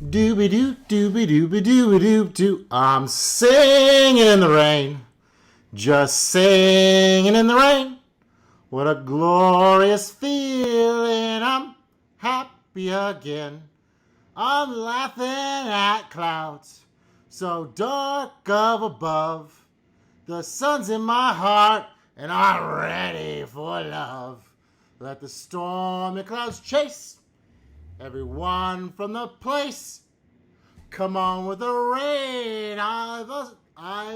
Dooby doo, dooby dooby dooby doo doo. I'm singing in the rain, just singing in the rain. What a glorious feeling! I'm happy again. I'm laughing at clouds so dark up above. The sun's in my heart and I'm ready for love. Let the stormy clouds chase everyone from the place. Come on with the rain. I've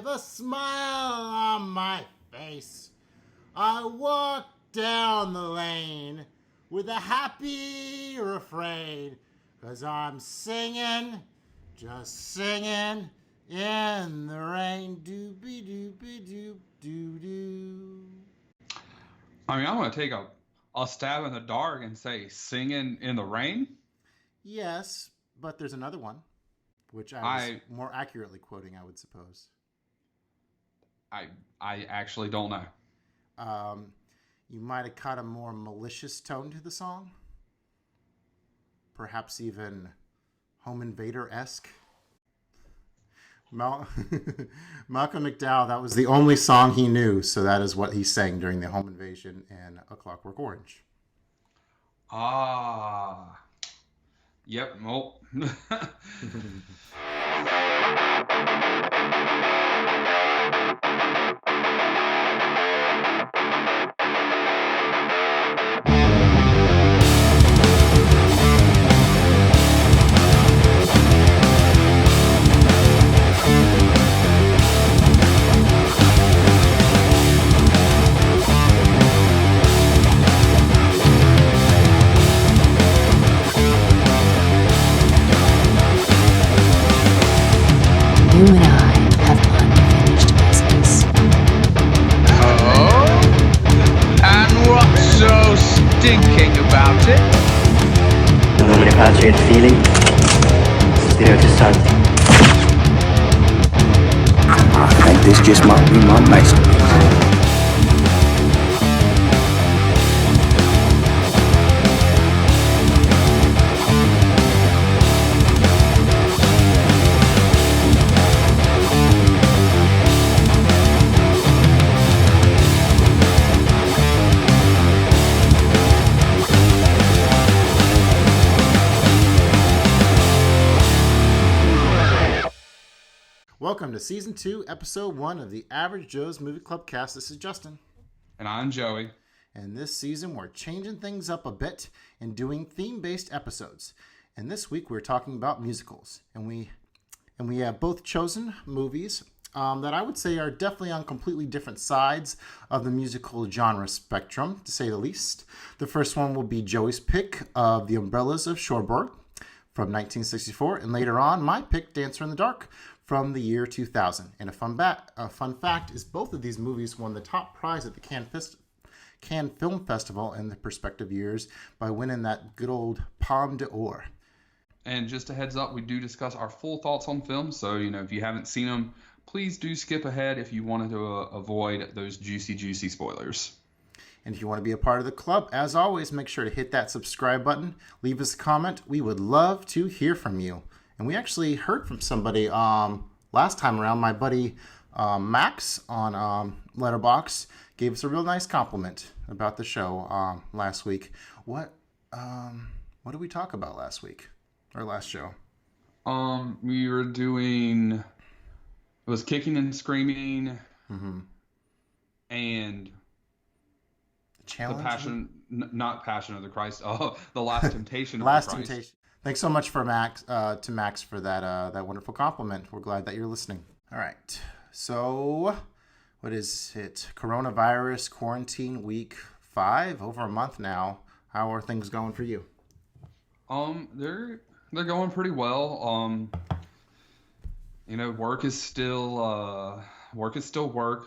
a smile on my face. I walk down the lane with a happy refrain, 'cause I'm singing, just singing in the rain. Doobie doobie doop doo doo. I mean, I'm going to take a stab in the dark and say singing in the rain. Yes, but there's another one, which I was more accurately quoting, I would suppose. I actually don't know. You might have caught a more malicious tone to the song. Perhaps even Home Invader-esque. Malcolm McDowell, that was the only song he knew, so that is what he sang during the home invasion in A Clockwork Orange. Ah. Yep, well. You and I have unfinished business. Oh? And what's so stinking about it? The moment of passionate feeling, spirit to start. I think this just might be my masterpiece. Welcome to Season 2, Episode 1 of the Average Joe's Movie Club cast. This is Justin. And I'm Joey. And this season, we're changing things up a bit and doing theme-based episodes. And this week, we're talking about musicals. And we have both chosen movies that I would say are definitely on completely different sides of the musical genre spectrum, to say the least. The first one will be Joey's pick of The Umbrellas of Cherbourg from 1964. And later on, my pick, Dancer in the Dark, from the year 2000. And a fun fact is both of these movies won the top prize at the Cannes Film Festival in the respective years by winning that good old Palme d'Or. And just a heads up, we do discuss our full thoughts on films. So, if you haven't seen them, please do skip ahead if you wanted to avoid those juicy spoilers. And if you want to be a part of the club, as always, make sure to hit that subscribe button. Leave us a comment. We would love to hear from you. And we actually heard from somebody last time around. My buddy Max on Letterboxd gave us a real nice compliment about the show last week. What did we talk about last week? Our last show? We were doing... It was Kicking and Screaming. Mm-hmm. And... Challenge? The Passion... Not Passion of the Christ. Oh, The Last Temptation of Last the Christ. Temptation. Thanks so much for Max for that wonderful compliment. We're glad that you're listening. All right. So, what is it? Coronavirus quarantine week 5, over a month now. How are things going for you? They're going pretty well. Work is still work.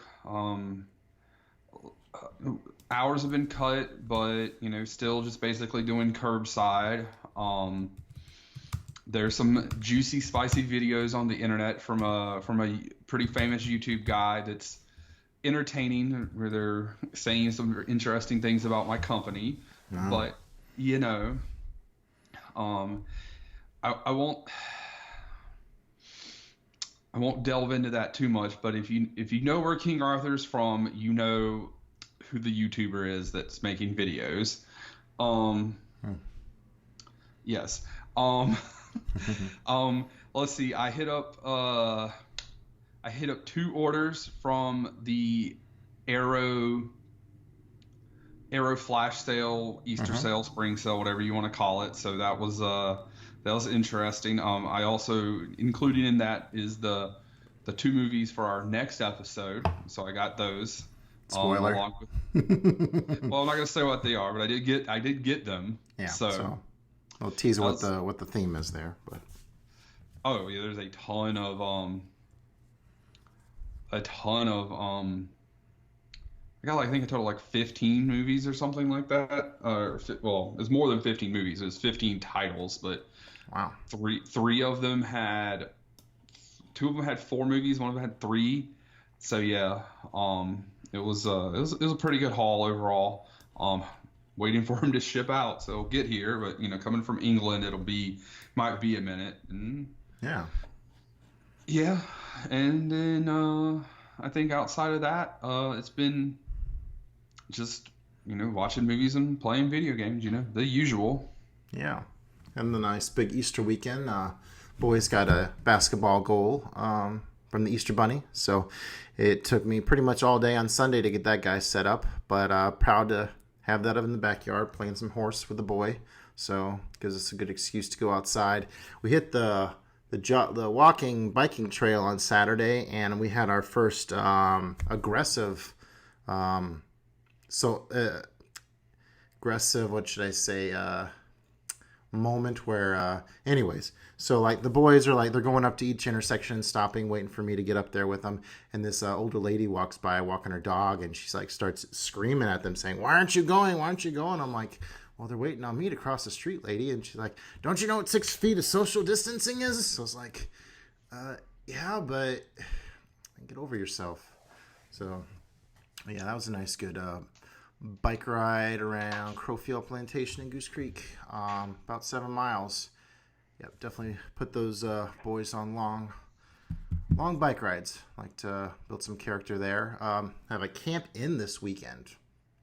Hours have been cut, but still just basically doing curbside. There's some juicy, spicy videos on the internet from a pretty famous YouTube guy that's entertaining, where they're saying some interesting things about my company. But I won't. I won't delve into that too much, but if you know where King Arthur's from, you know who the YouTuber is that's making videos. Yes. Let's see. I hit up 2 orders from the Arrow flash sale, Easter sale, spring sale, whatever you want to call it. So that was interesting. I also included in that is the 2 movies for our next episode. So I got those. Spoiler. Along with, well, I'm not gonna say what they are, but I did get them. Yeah. So I'll tease what the theme is there, but. Oh yeah, there's a ton of I got like, I think a total like 15 movies or something like that. Well, it's more than 15 movies. It's 15 titles, but wow, three of them had 2 of them had 4 movies. One of them had 3. So yeah, it was a pretty good haul overall. Waiting for him to ship out, so it'll get here. But coming from England, might be a minute. And yeah, and then I think outside of that, it's been just watching movies and playing video games. The usual. Yeah, and the nice big Easter weekend. Boys got a basketball goal from the Easter Bunny, so it took me pretty much all day on Sunday to get that guy set up. But proud to have that up in the backyard, playing some horse with the boy. So gives us a good excuse to go outside. We hit the walking biking trail on Saturday, and we had our first aggressive what should I say, moment where anyways, so like the boys are like, they're going up to each intersection, stopping, waiting for me to get up there with them, and this older lady walks by walking her dog, and she's like starts screaming at them saying, why aren't you going, I'm like, well, they're waiting on me to cross the street, lady. And she's like, don't you know what 6 feet of social distancing is? So I was like, yeah, but get over yourself. So yeah, that was a nice good bike ride around Crowfield Plantation and Goose Creek, about 7 miles. Yep, definitely put those boys on long bike rides. Like to build some character there. Have a camp in this weekend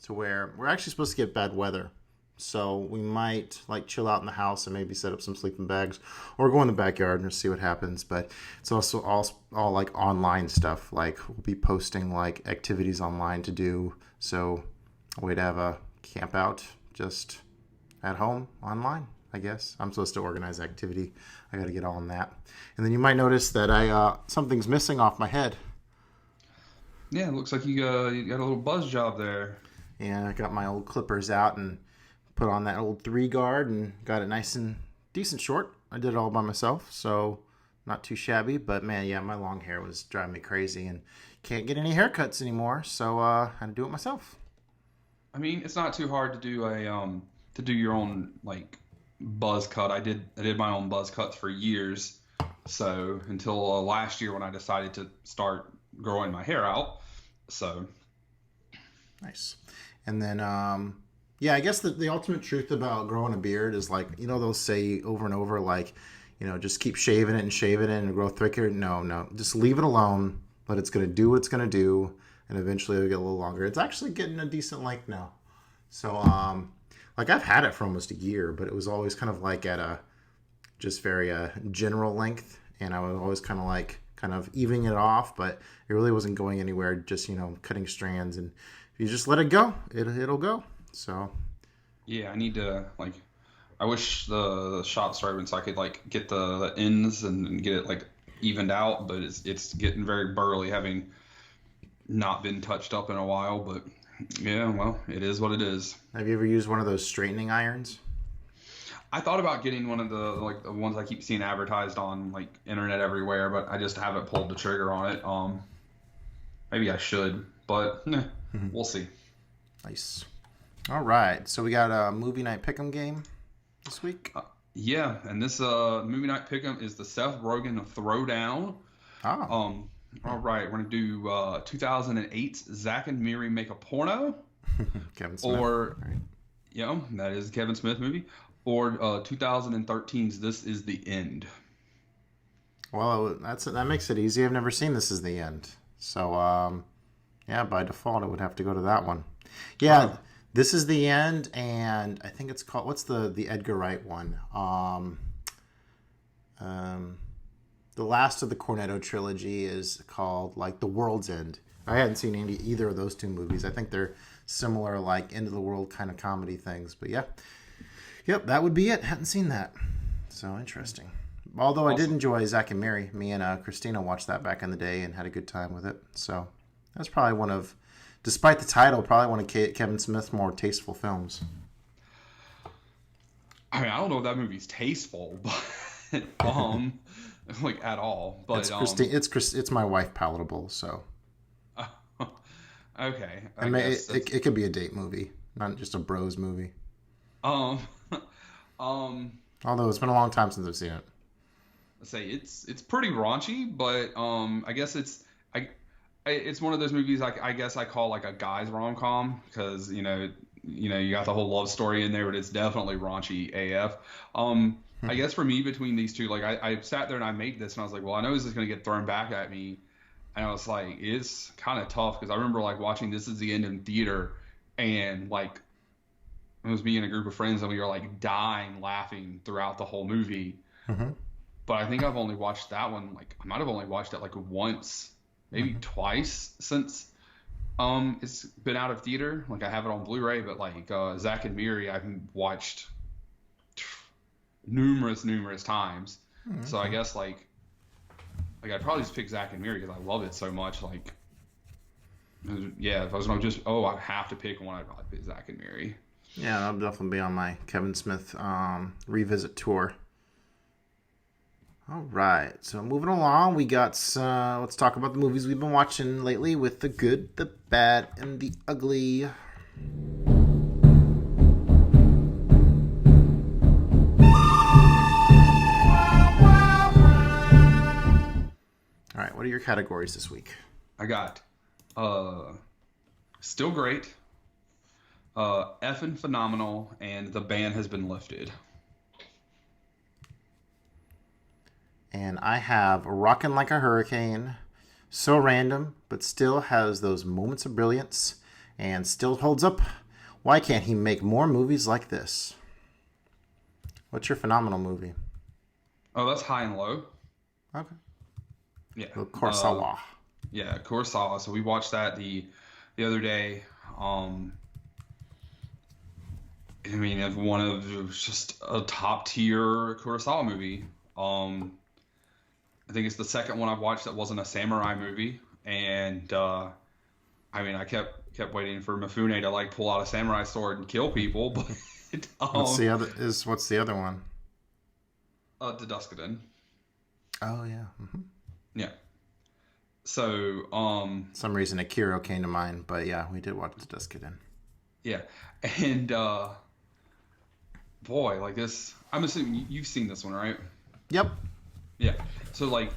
to where we're actually supposed to get bad weather. So we might like chill out in the house and maybe set up some sleeping bags or go in the backyard and see what happens. But it's also all like online stuff. Like we'll be posting like activities online to do. So a way to have a camp out just at home online, I guess. I'm supposed to organize activity. I got to get on that. And then you might notice that something's missing off my head. Yeah, it looks like you got a little buzz job there. Yeah, I got my old clippers out and put on that old 3 guard and got it nice and decent short. I did it all by myself, so not too shabby. But man, yeah, my long hair was driving me crazy and can't get any haircuts anymore, so I had to do it myself. I mean, it's not too hard to do your own like buzz cut. I did my own buzz cuts for years. So until last year when I decided to start growing my hair out. So nice. And then yeah, I guess the ultimate truth about growing a beard is like, they'll say over and over, like, just keep shaving it and grow thicker. No, just leave it alone. Let it's going to do what it's going to do. And eventually it'll get a little longer. It's actually getting a decent length now. So, like I've had it for almost a year, but it was always kind of like at a just very general length. And I was always kind of evening it off, but it really wasn't going anywhere. Just, cutting strands. And if you just let it go, it'll go. So yeah, I need to I wish the shop started when so I could get the ends and get it evened out, but it's getting very burly, having not been touched up in a while. But yeah, well, it is what it is. Have you ever used one of those straightening irons? I thought about getting one of the the ones I keep seeing advertised on internet everywhere, but I just haven't pulled the trigger on it. Maybe I should, but we'll see. Nice. All right, so we got a movie night pick'em game this week. Yeah, and this movie night pick'em is the Seth Rogen Throwdown. Oh. All right, we're gonna do 2008's Zack and Miri Make a Porno. Kevin Smith. Or, that is a Kevin Smith movie. or 2013's This Is the End. Well, that makes it easy. I've never seen This Is the End. So, yeah, by default, it would have to go to that one. Yeah, This Is the End, and I think it's called, what's the Edgar Wright one? The last of the Cornetto trilogy is called, like, The World's End. I hadn't seen either of those two movies. I think they're similar, like, end of the world kind of comedy things. But, yeah. Yep, that would be it. Hadn't seen that. So, interesting. Although I did enjoy Zack and Mary. Me and Christina watched that back in the day and had a good time with it. So, that's probably one of, despite the title, probably one of Kevin Smith's more tasteful films. I mean, I don't know if that movie's tasteful, but like at all. But it's my wife palatable, so. Okay. It could be a date movie, not just a bros movie. Although it's been a long time since I've seen it. I say it's pretty raunchy, but I guess it's one of those movies I guess I call like a guy's rom-com, because you got the whole love story in there, but it's definitely raunchy AF. I guess for me, between these two, like I sat there and I made this and I was like, well, I know this is going to get thrown back at me. And I was like, it's kind of tough, because I remember like watching This Is the End in theater, and like it was me and a group of friends and we were like dying laughing throughout the whole movie. Mm-hmm. But I think I've only watched that one, like I might have only watched it like once, maybe twice since it's been out of theater. Like I have it on Blu-ray, but like Zack and Miri I've watched numerous times. Mm-hmm. So I guess like I'd probably just pick Zack and Miri because I love it so much. Like, yeah, if I was going to just, I have to pick one, I'd probably pick Zack and Miri. Yeah, that'll definitely be on my Kevin Smith revisit tour. All right, so moving along, we got let's talk about the movies we've been watching lately with the good, the bad, and the ugly. All right, what are your categories this week? I got Still Great, Effin' Phenomenal, and The Ban Has Been Lifted. And I have Rockin' Like a Hurricane, So Random, but still has those moments of brilliance and still holds up. Why can't he make more movies like this? What's your phenomenal movie? Oh, that's High and Low. Okay. Yeah. Kurosawa. Yeah, Kurosawa. So we watched that the other day. I mean, it's one of just a top tier Kurosawa movie. I think it's the second one I've watched that wasn't a samurai movie, and I mean, I kept waiting for Mifune to like pull out a samurai sword and kill people, but what's the other one? Deduskiden. Oh yeah. Mm-hmm. Yeah. So, some reason Akira came to mind, but yeah, we did watch Deduskiden. Yeah, and boy, like this, I'm assuming you've seen this one, right? Yep. Yeah. So like,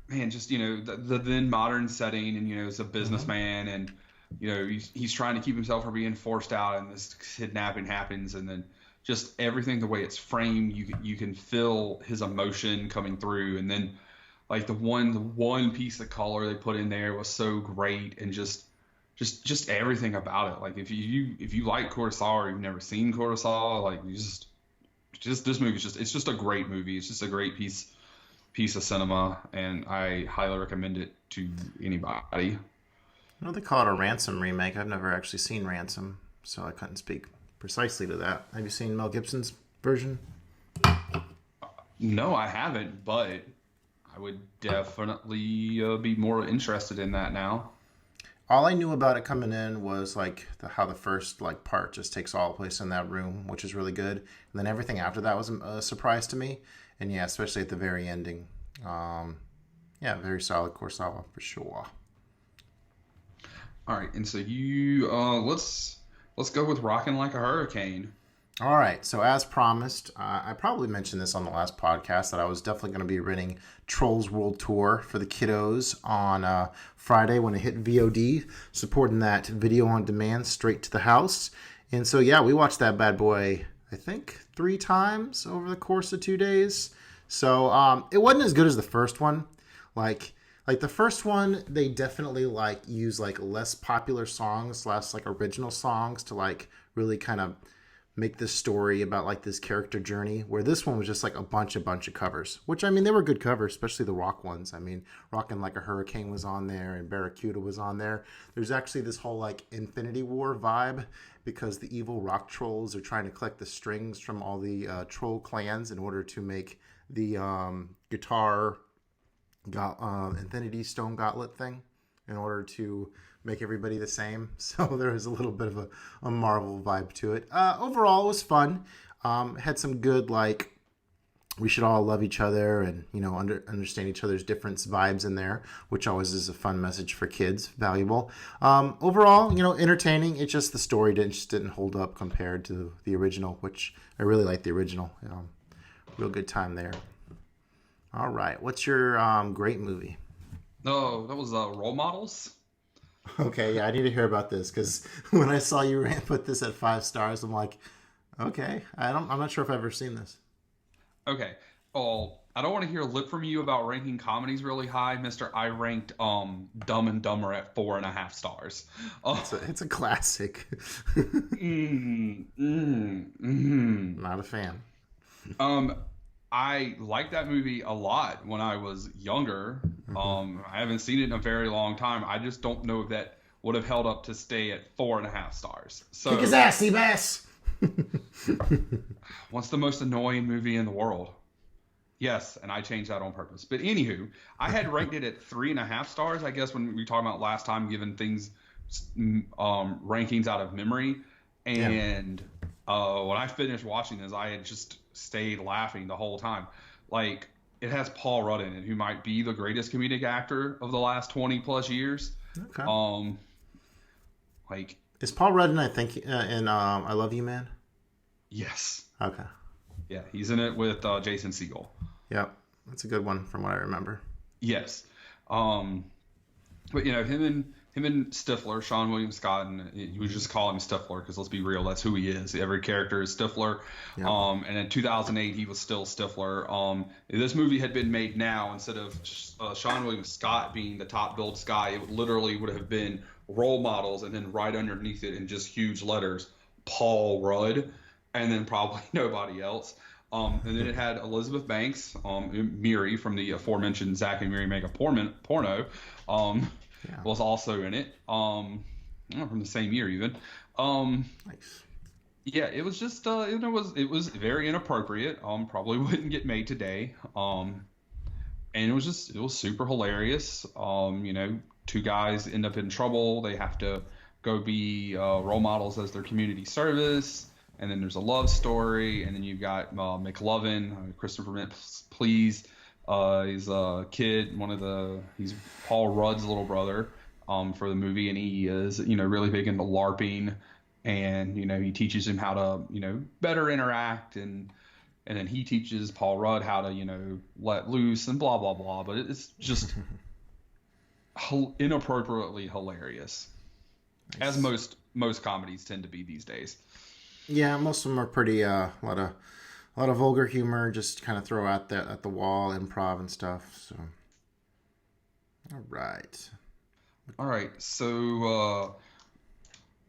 man, just the then modern setting, and it's a businessman, and he's trying to keep himself from being forced out, and this kidnapping happens, and then just everything, the way it's framed, you can feel his emotion coming through, and then like the one piece of color they put in there was so great, and just everything about it. Like if you like Kurosawa or you've never seen Kurosawa, like you just this movie it's just a great movie. It's just a great piece of cinema, and I highly recommend it to anybody. I know they call it a Ransom remake. I've never actually seen Ransom, so I couldn't speak precisely to that. Have you seen Mel Gibson's version? No, I haven't, but I would definitely be more interested in that now. All I knew about it coming in was like how the first like part just takes all place in that room, which is really good. And then everything after that was a surprise to me. And yeah, especially at the very ending. Yeah, very solid Kurosawa for sure. All right, and so you let's go with Rockin' Like a Hurricane. All right, so as promised, I probably mentioned this on the last podcast that I was definitely going to be renting Trolls World Tour for the kiddos on Friday when it hit VOD, supporting that video on demand straight to the house. And so, yeah, we watched that bad boy I think 3 times over the course of 2 days. So it wasn't as good as the first one. Like the first one, they definitely like use like less popular songs, less like original songs to like really kind of make this story about like this character journey, where this one was just like a bunch of covers, which I mean, they were good covers, especially the rock ones. I mean, Rockin' Like a Hurricane was on there and Barracuda was on there. There's actually this whole like Infinity War vibe because the evil rock trolls are trying to collect the strings from all the troll clans in order to make the guitar Infinity Stone Gauntlet thing in order to make everybody the same. So there was a little bit of a Marvel vibe to it. Overall, it was fun. Had some good, like, we should all love each other and, you know, understand each other's difference vibes in there, which always is a fun message for kids, valuable. Overall, you know, entertaining. It's just the story didn't hold up compared to the original, which I really like the original. Real good time there. All right. What's your great movie? No, that was Role Models. Okay, yeah, I need to hear about this because when I saw you put this at 5 stars, I'm like, okay, I'm not sure if I've ever seen this. Okay. Oh, I don't want to hear lip from you about ranking comedies really high, Mister. I ranked Dumb and Dumber at 4.5 stars. It's a classic. Not a fan. I liked that movie a lot when I was younger. I haven't seen it in a very long time. I just don't know if that would have held up to stay at 4.5 stars. So, kick his ass, Seabass! what's the most annoying movie in the world? Yes, and I changed that on purpose. But anywho, I had ranked it at 3.5 stars, I guess, when we talked about last time, giving things rankings out of memory. And when I finished watching this, I had just stayed laughing the whole time. Like, it has Paul Rudd in it, who might be the greatest comedic actor of the last 20 plus years. Okay. Like, is Paul Rudd in, I think, in I Love You, Man? yes. Okay. Yeah, he's in it with Jason Segel. Yep. That's a good one from what I remember. Yes. But, you know, him and Stifler, Sean William Scott, and you would just call him Stifler because let's be real, that's who he is. Every character is Stifler. Yep. And in 2008, he was still Stifler. If this movie had been made now, instead of Sean William Scott being the top billed guy, it literally would have been Role Models, and then right underneath it in just huge letters, Paul Rudd, and then probably nobody else. And then it had Elizabeth Banks, Miri from the aforementioned Zack and Miri Make a Porno. Was also in it, from the same year even. Nice. Yeah, it was just it was very inappropriate. Probably wouldn't get made today. And it was super hilarious. You know, 2 guys end up in trouble. They have to go be role models as their community service. And then there's a love story. And then you've got McLovin, Christopher Please. He's a kid, he's Paul Rudd's little brother for the movie, and he is, you know, really big into LARPing, and, you know, he teaches him how to, you know, better interact, and then he teaches Paul Rudd how to, you know, let loose and blah, blah, blah, but it's just inappropriately hilarious, Nice. as most comedies tend to be these days. Yeah, most of them are pretty, a lot of vulgar humor, just kind of throw out at the wall, improv and stuff. So, all right. So,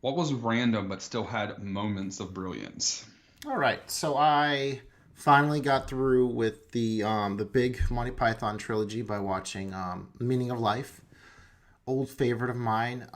what was random but still had moments of brilliance? All right. So I finally got through with the big Monty Python trilogy by watching Meaning of Life. Old favorite of mine.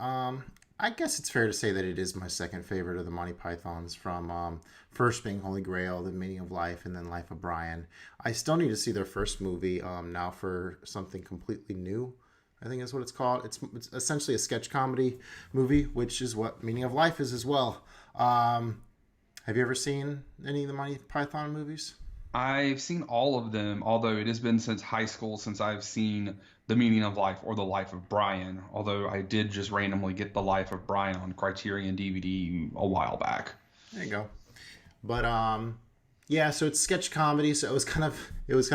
I guess it's fair to say that it is my second favorite of the Monty Pythons, from first being Holy Grail, then Meaning of Life, and then Life of Brian. I still need to see their first movie now for something completely new, I think is what it's called. It's essentially a sketch comedy movie, which is what Meaning of Life is as well. Have you ever seen any of the Monty Python movies? I've seen all of them, although it has been since high school since I've seen The Meaning of Life or The Life of Brian, although I did just randomly get The Life of Brian on Criterion DVD a while back. There you go. But yeah, so it's sketch comedy, so it was kind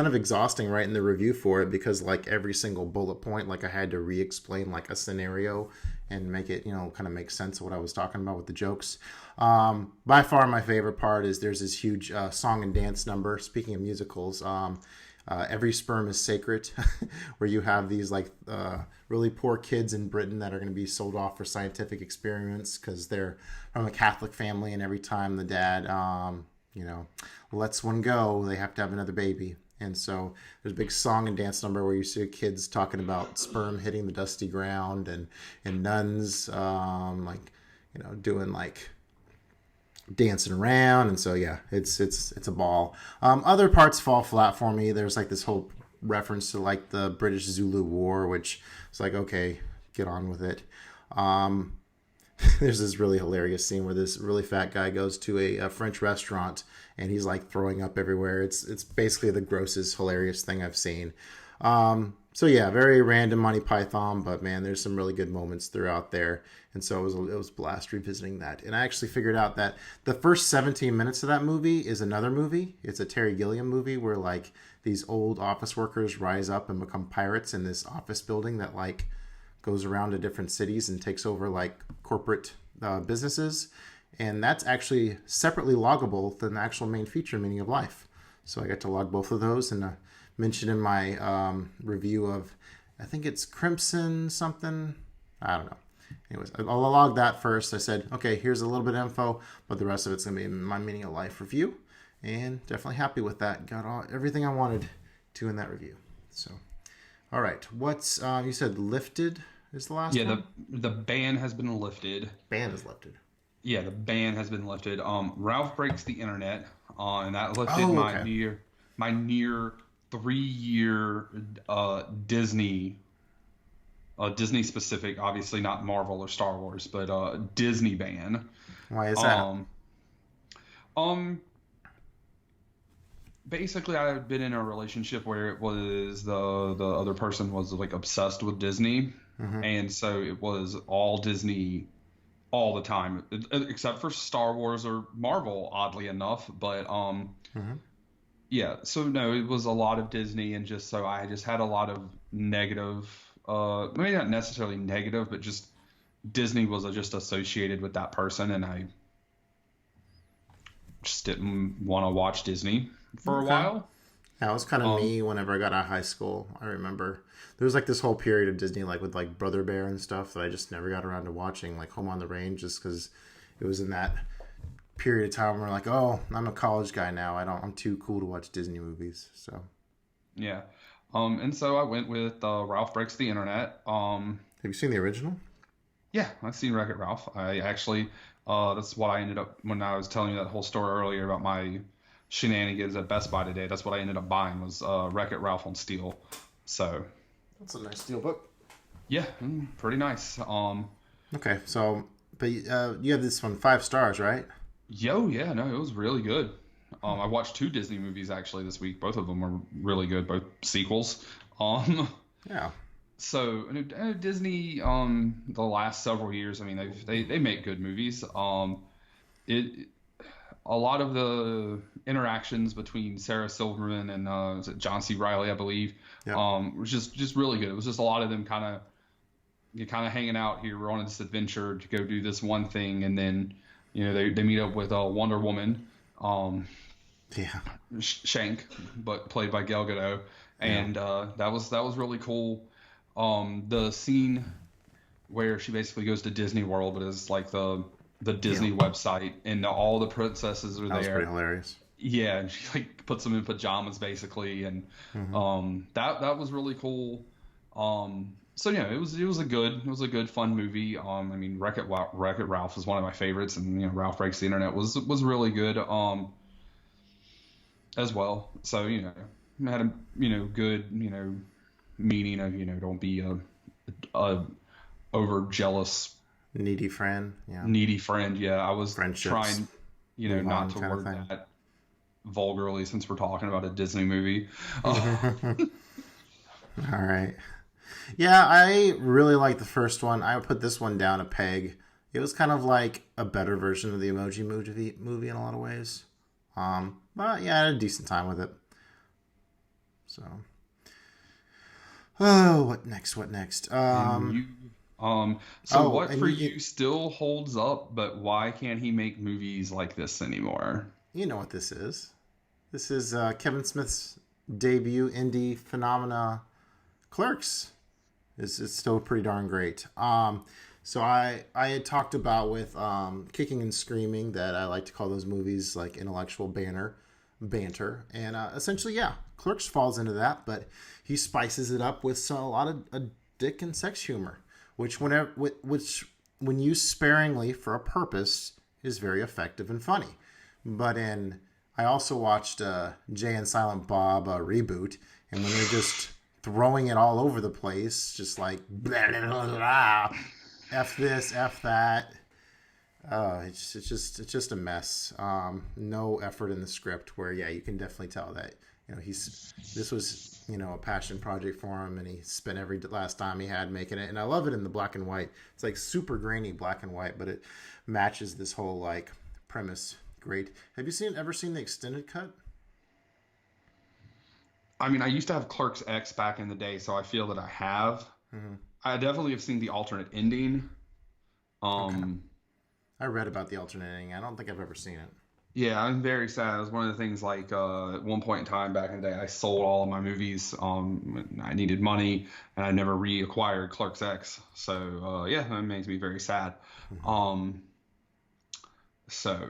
of exhausting writing the review for it, because like every single bullet point, like I had to re-explain like a scenario and make it, kind of make sense of what I was talking about with the jokes. By far my favorite part is there's this huge song and dance number. Speaking of musicals, Every Sperm is Sacred, where you have these really poor kids in Britain that are going to be sold off for scientific experiments because they're from a Catholic family, and every time the dad, lets one go, they have to have another baby. And so there's a big song and dance number where you see kids talking about sperm hitting the dusty ground, and nuns doing dancing around. And so yeah, it's a ball. Other parts fall flat for me. There's this whole reference to the British Zulu War, which is okay, get on with it. There's this really hilarious scene where this really fat guy goes to a French restaurant and he's throwing up everywhere. It's basically the grossest, hilarious thing I've seen. So yeah, very random Monty Python, but man, there's some really good moments throughout there. And so it was a blast revisiting that. And I actually figured out that the first 17 minutes of that movie is another movie. It's a Terry Gilliam movie where these old office workers rise up and become pirates in this office building that goes around to different cities and takes over corporate businesses. And that's actually separately loggable than the actual main feature, Meaning of Life. So I got to log both of those and mentioned in my review of, I think it's Crimson something. I don't know. Anyways, I'll log that first. I said, okay, here's a little bit of info, but the rest of it's going to be my Meaning of Life review. And definitely happy with that. Got everything I wanted to in that review. So, all right. What's, you said Lifted is the last one? Yeah, the ban has been lifted. Ban is lifted. Yeah, the ban has been lifted. Ralph Breaks the Internet, and that lifted my near 3-year Disney specific, obviously not Marvel or Star Wars, but Disney ban. Why is that? Basically, I had been in a relationship where it was the other person was obsessed with Disney, and so it was all Disney all the time, except for Star Wars or Marvel, oddly enough. But yeah, so no, it was a lot of Disney, and so I just had a lot of negative, maybe not necessarily negative, but just Disney was just associated with that person, and I just didn't want to watch Disney for a while. That was kind of me whenever I got out of high school. I remember there was this whole period of Disney, with Brother Bear and stuff, that I just never got around to watching, Home on the Range, just because it was in that period of time where oh, I'm a college guy now. I'm too cool to watch Disney movies. So yeah, and so I went with Ralph Breaks the Internet. Have you seen the original? Yeah, I've seen Wreck-It Ralph. I actually, that's what I ended up when I was telling you that whole story earlier about my shenanigans at Best Buy today. That's what I ended up buying was Wreck-It Ralph on Steel. So that's a nice steel book. Yeah, pretty nice. Okay, so but you have this one 5 stars, right? Yeah, no, it was really good. I watched 2 Disney movies actually this week. Both of them were really good, both sequels. Yeah. So Disney, the last several years, I mean, they make good movies. A lot of the interactions between Sarah Silverman and is it John C. Reilly, I believe, was just really good. It was just a lot of them kind of hanging out here. We're on this adventure to go do this one thing, and then they meet up with Wonder Woman, Shank, but played by Gal Gadot, and that was really cool. The scene where she basically goes to Disney World, but it's the Disney website, and all the princesses are there. That was pretty hilarious. Yeah, and she puts them in pajamas basically, and that was really cool. So yeah, it was a good fun movie. I mean, Wreck-It Ralph was one of my favorites, and Ralph Breaks the Internet was really good as well. So had a good meaning of don't be a over jealous needy friend. Yeah, I was trying not to word that vulgarly since we're talking about a Disney movie. All right. Yeah, I really like the first one. I would put this one down a peg. It was kind of like a better version of the Emoji movie in a lot of ways. But yeah, I had a decent time with it. So, what next? So Oh, what and for you still holds up, but why can't he make movies like this anymore? you know what this is. This is Kevin Smith's debut indie phenomena, Clerks. It's still pretty darn great. So I had talked about with Kicking and Screaming that I like to call those movies like intellectual banter, and essentially, yeah, Clerks falls into that, but he spices it up with a lot of dick and sex humor, which when used sparingly for a purpose is very effective and funny. But I also watched Jay and Silent Bob reboot, and when they're just throwing it all over the place, just like blah, blah, blah, blah, f this, f that. It's just a mess. No effort in the script. Where you can definitely tell that this was a passion project for him, and he spent every last dime he had making it. And I love it in the black and white. It's like super grainy black and white, but it matches this whole like premise great. Have you ever seen the extended cut? I mean, I used to have Clerks X back in the day, so I feel that I have. Mm-hmm. I definitely have seen the alternate ending. Okay. I read about the alternate ending. I don't think I've ever seen it. Yeah, I'm very sad. It was one of the things like at one point in time back in the day, I sold all of my movies. I needed money, and I never reacquired Clerks X. So yeah, that makes me very sad. Mm-hmm. So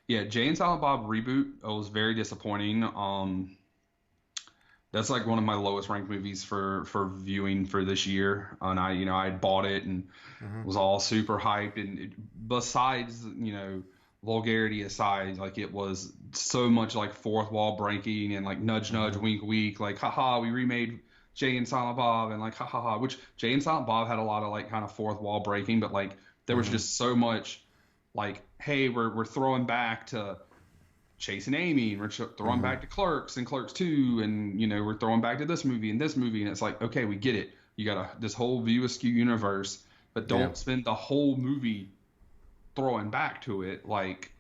yeah, Jay and Silent Bob reboot. It was very disappointing. That's like one of my lowest ranked movies for viewing for this year. And I had bought it and was all super hyped. And besides, vulgarity aside, like it was so much like fourth wall breaking and like nudge, wink, wink, like, haha, we remade Jay and Silent Bob and like, ha ha ha, which Jay and Silent Bob had a lot of like kind of fourth wall breaking, but like there was just so much like, hey, we're throwing back to Chasing Amy, and we're throwing back to Clerks and Clerks 2, and we're throwing back to this movie, and it's like, okay, we get it. You got this whole View Askew universe, but don't spend the whole movie throwing back to it, like.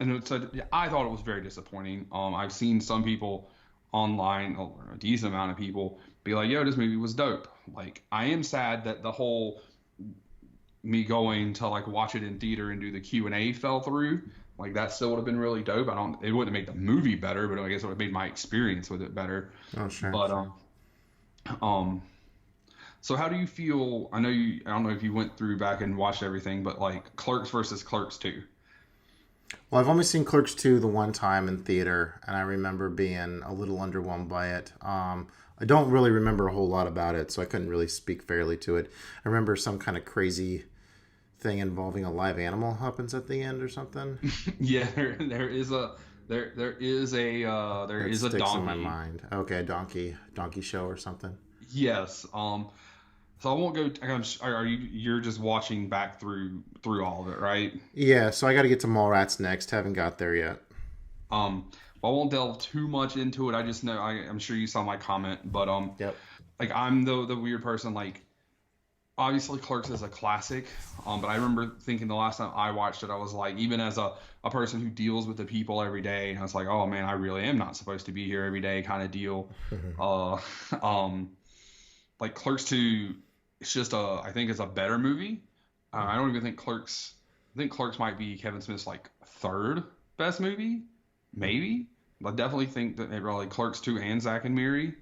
And so I thought it was very disappointing. I've seen some people online, a decent amount of people, be like, "Yo, this movie was dope." Like, I am sad that the whole me going to like watch it in theater and do the Q&A fell through. Like that still would have been really dope. It wouldn't have made the movie better, but I guess it would have made my experience with it better. Oh, sure. But so how do you feel? I don't know if you went through back and watched everything, but like Clerks versus Clerks 2. Well, I've only seen Clerks 2 the one time in theater, and I remember being a little underwhelmed by it. I don't really remember a whole lot about it, so I couldn't really speak fairly to it. I remember some kind of crazy thing involving a live animal happens at the end or something. Yeah, there is a donkey in my mind. Okay, donkey show or something. Yes. So I won't go. You're just watching back through all of it, right? Yeah. So I got to get to Mallrats next. Haven't got there yet. Well, I won't delve too much into it. I just know I'm sure you saw my comment, but Yep. like I'm the weird person. Like obviously Clerks is a classic, but I remember thinking the last time I watched it, I was like, even as a person who deals with the people every day, and I was like, oh man, I really am not supposed to be here every day, kind of deal. Like Clerks 2, it's just I think it's a better movie. I don't even think Clerks. I think Clerks might be Kevin Smith's like third best movie, maybe. I definitely think that like Clerks 2 and Zack and Miri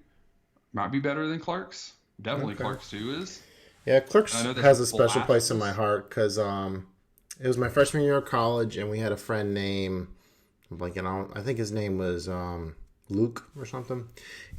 might be better than Clerks. Definitely Okay. Clerks 2 is. Yeah, Clerks has a special place in my heart because it was my freshman year of college, and we had a friend named, I think his name was Luke or something,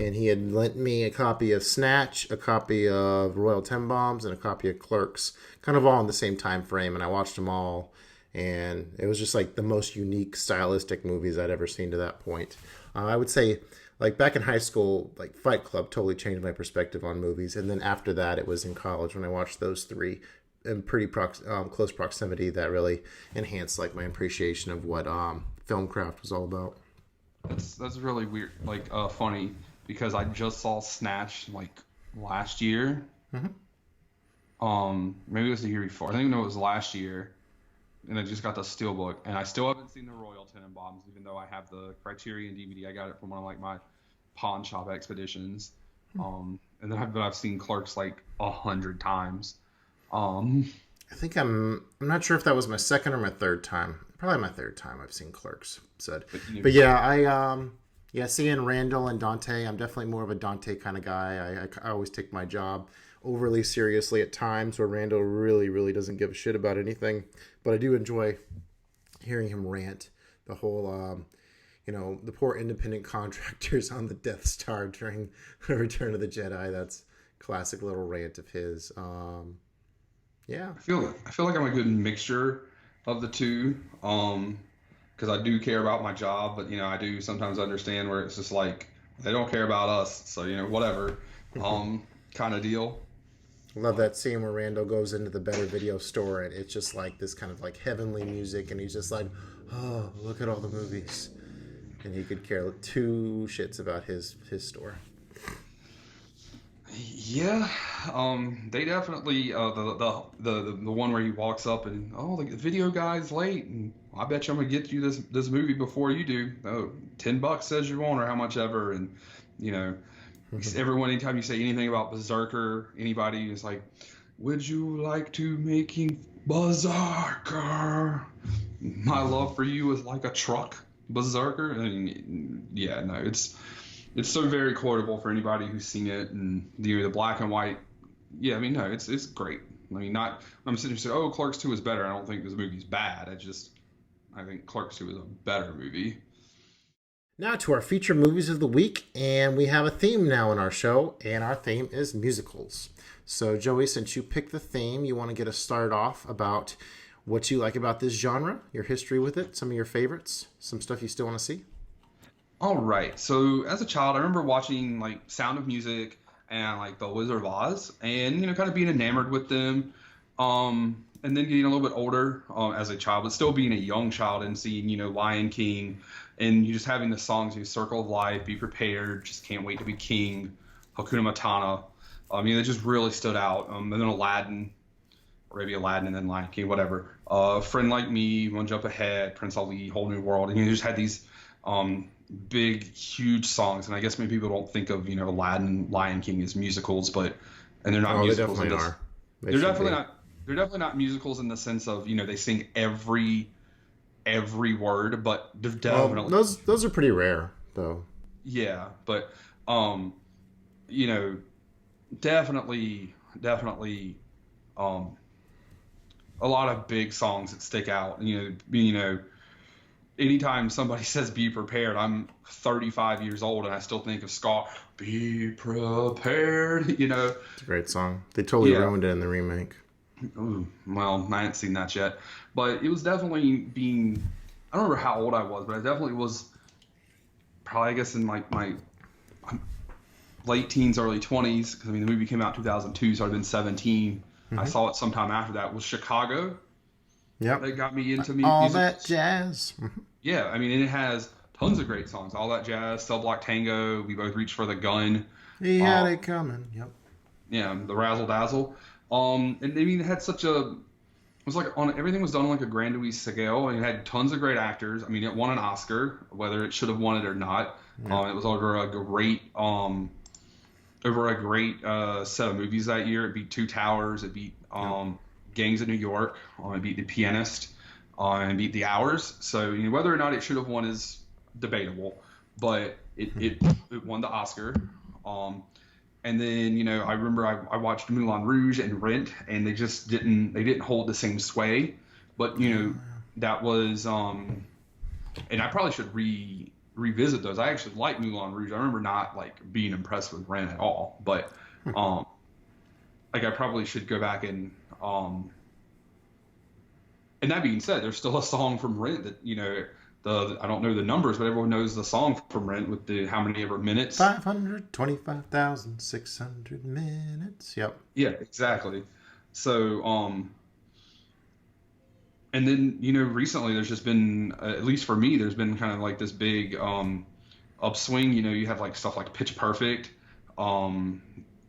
and he had lent me a copy of Snatch, a copy of Royal Tenenbaums, and a copy of Clerks, kind of all in the same time frame, and I watched them all, and it was just like the most unique stylistic movies I'd ever seen to that point. I would say, like back in high school, like Fight Club totally changed my perspective on movies, and then after that, it was in college when I watched those three in pretty close proximity that really enhanced like my appreciation of what film craft was all about. That's really weird, like funny, because I just saw Snatch like last year. Maybe it was the year before. I think it was last year, and I just got the Steelbook, and I still haven't seen the Royal Tenenbaums, even though I have the Criterion DVD. I got it from one of like my pawn shop expeditions. And then I've seen Clerks like 100 times. Um, I think I'm not sure if that was my second or my third time. Probably my third time I've seen Clerks. But yeah, seeing Randall and Dante, I'm definitely more of a Dante kind of guy. I always take my job overly seriously at times, where Randall really, really doesn't give a shit about anything. But I do enjoy hearing him rant. The whole, the poor independent contractors on the Death Star during Return of the Jedi. That's a classic little rant of his. Yeah. I feel like I'm a good mixture of the two. Because I do care about my job, but I do sometimes understand where it's just like they don't care about us, so whatever, kind of deal. Love that scene where Randall goes into the Better Video store and it's just like this kind of like heavenly music, and he's just like, oh, look at all the movies, and he could care two shits about his store. Yeah, they definitely the one where he walks up and the video guy's late, and I bet you I'm gonna get you this movie before you do. Oh, $10 says you won't, or how much ever, and everyone, anytime you say anything about Berserker, anybody is like, would you like to making Berserker? My love for you is like a truck, Berserker, and yeah, no, it's so very quotable for anybody who's seen it, and the black and white. Yeah, I mean, no, it's great. I mean, I'm sitting here saying, oh, Clerks 2 is better. I don't think this movie's bad. I think Clerks 2 is a better movie. Now to our feature movies of the week, and we have a theme now in our show, and our theme is musicals. So, Joey, since you picked the theme, you want to get us started off about what you like about this genre, your history with it, some of your favorites, some stuff you still want to see? All right. So as a child, I remember watching like Sound of Music and like The Wizard of Oz, and kind of being enamored with them. And then getting a little bit older as a child, but still being a young child and seeing Lion King, and you just having the songs, Circle of Life, Be Prepared, Just Can't Wait to Be King, Hakuna Matata. They just really stood out. And then Aladdin, or maybe Aladdin and then Lion King, whatever. Friend Like Me, One Jump Ahead, Prince Ali, Whole New World, and you just had these big, huge songs, and I guess many people don't think of Aladdin, Lion King as musicals, and they're not musicals. They definitely are. They're definitely not. They're definitely not musicals in the sense of they sing every word, but they're definitely those are pretty rare though. Yeah, but definitely a lot of big songs that stick out. Anytime somebody says "Be Prepared," I'm 35 years old and I still think of Scar. Be prepared, It's a great song. They totally ruined it in the remake. Ooh, well, I hadn't seen that yet, but it was definitely I don't remember how old I was, but I definitely was probably, I guess, in like my late teens, early 20s, because the movie came out in 2002, so I'd been 17. Mm-hmm. I saw it sometime after that. Was Chicago. Yep. That got me into music. All That Jazz. Yeah, I mean, and it has tons of great songs. All That Jazz, Cell Block Tango, We Both Reach for the Gun. He had it coming. Yep. Yeah, the Razzle Dazzle. And I mean, it had everything was done on like a grand scale, and it had tons of great actors. I mean, it won an Oscar, whether it should have won it or not. Yeah. It was over a great set of movies that year. It beat Two Towers. It beat Gangs of New York. It beat The Pianist. And beat The Hours. So whether or not it should have won is debatable, but it won the Oscar. And then I remember I watched Moulin Rouge and Rent, and they didn't hold the same sway. But that was and I probably should revisit those. I actually like Moulin Rouge. I remember not like being impressed with Rent at all, but like I probably should go back and that being said, there's still a song from Rent that I don't know the numbers, but everyone knows the song from Rent with the how many ever minutes. 525,600 minutes. Yep. Yeah, exactly. So and then recently there's just been at least for me there's been kind of like this big upswing. You have like stuff like Pitch Perfect, and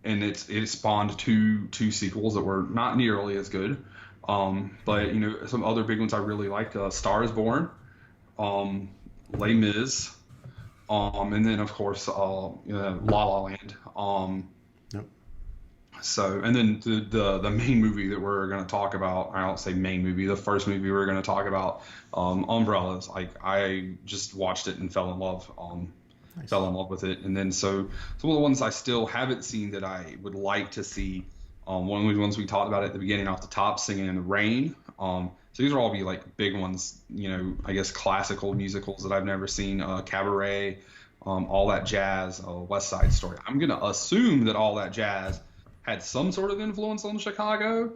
it spawned two sequels that were not nearly as good. But some other big ones I really liked: Star is Born, Les Mis, And then of course, La La Land. Yep. So, and then the main movie that we're going to talk about, I don't say main movie, the first movie we're going to talk about, Umbrellas. Like, I just watched it and fell in love. Nice. Fell in love with it. And then so some of the ones I still haven't seen that I would like to see, one of the ones we talked about at the beginning off the top, Singing in the Rain. So these will all be like big ones, I guess classical musicals that I've never seen, Cabaret, All That Jazz, West Side Story. I'm going to assume that All That Jazz had some sort of influence on Chicago.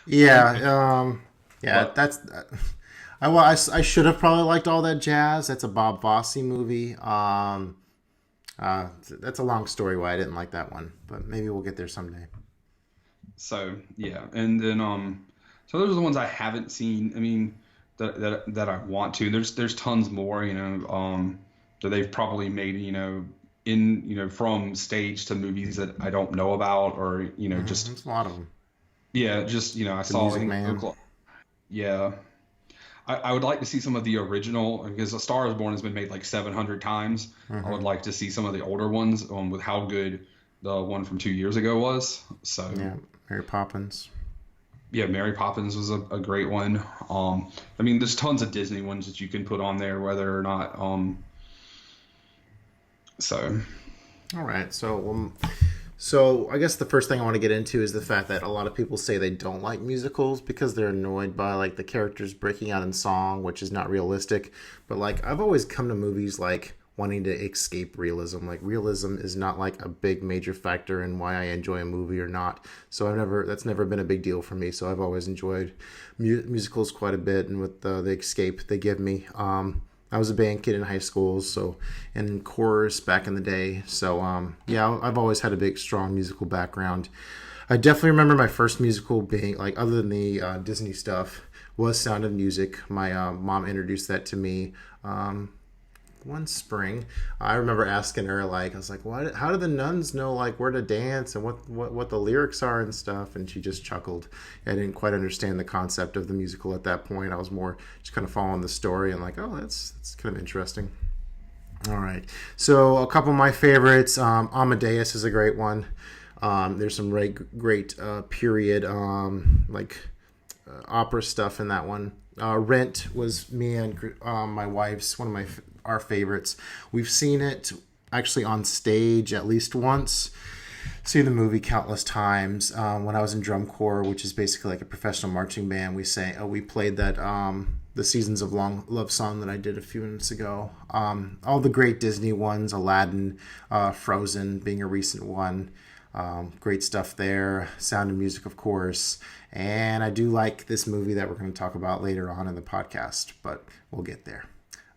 Yeah, But- that's. I should have probably liked All That Jazz. That's a Bob Fosse movie. That's a long story why I didn't like that one, but maybe we'll get there someday. So yeah, and then so those are the ones I haven't seen. I mean, that I want to. There's tons more, that they've probably made, from stage to movies that I don't know about, or just There's a lot of them. yeah, just I saw Music Man. Yeah. I would like to see some of the original, because A Star Is Born has been made like 700 times. I would like to see some of the older ones, with how good the one from 2 years ago was. So Yeah, Mary Poppins. yeah, Mary Poppins was a great one. I mean, there's tons of Disney ones that you can put on there, whether or not. So All right, so I guess the first thing I want to get into is the fact that a lot of people say they don't like musicals because they're annoyed by like the characters breaking out in song, which is not realistic. But like I've always come to movies like wanting to escape realism. Like realism is not like a big major factor in why I enjoy a movie or not. So that's never been a big deal for me. So I've always enjoyed musicals quite a bit, and with the escape they give me. I was a band kid in high school, and in chorus back in the day. So, yeah, I've always had a big, strong musical background. I definitely remember my first musical being, like, other than the Disney stuff, was Sound of Music. My mom introduced that to me one spring. I remember asking her, like, I was like, "What? How do the nuns know, like, where to dance and what the lyrics are and stuff?" And she just chuckled. I didn't quite understand the concept of the musical at that point. I was more just kind of following the story and like, oh, that's kind of interesting. All right, so a couple of my favorites. Amadeus is a great one. There's some great period opera stuff in that one. Rent was me and my wife's one of our favorites. We've seen it actually on stage at least once. Seen the movie countless times. When I was in drum corps, which is basically like a professional marching band, we played that the Seasons of Long Love song that I did a few minutes ago. All the great Disney ones, Aladdin, Frozen being a recent one. Great stuff there. Sound of Music, of course. And I do like this movie that we're going to talk about later on in the podcast, but we'll get there.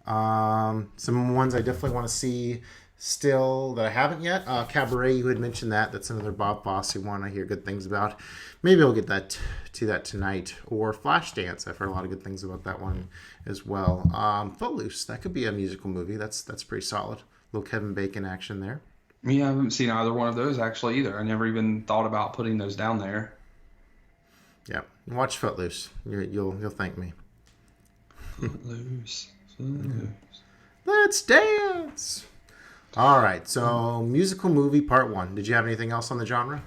Some ones I definitely want to see still that I haven't yet. Cabaret, you had mentioned that. That's another Bob Fosse one I hear good things about. Maybe I'll get to that tonight. Or Flashdance. I've heard a lot of good things about that one as well. Footloose, that could be a musical movie. That's pretty solid. Little Kevin Bacon action there. yeah, I haven't seen either one of those actually either. I never even thought about putting those down there. Yeah, watch Footloose. You'll thank me. Footloose. Let's dance. All right, so musical movie part 1. Did you have anything else on the genre?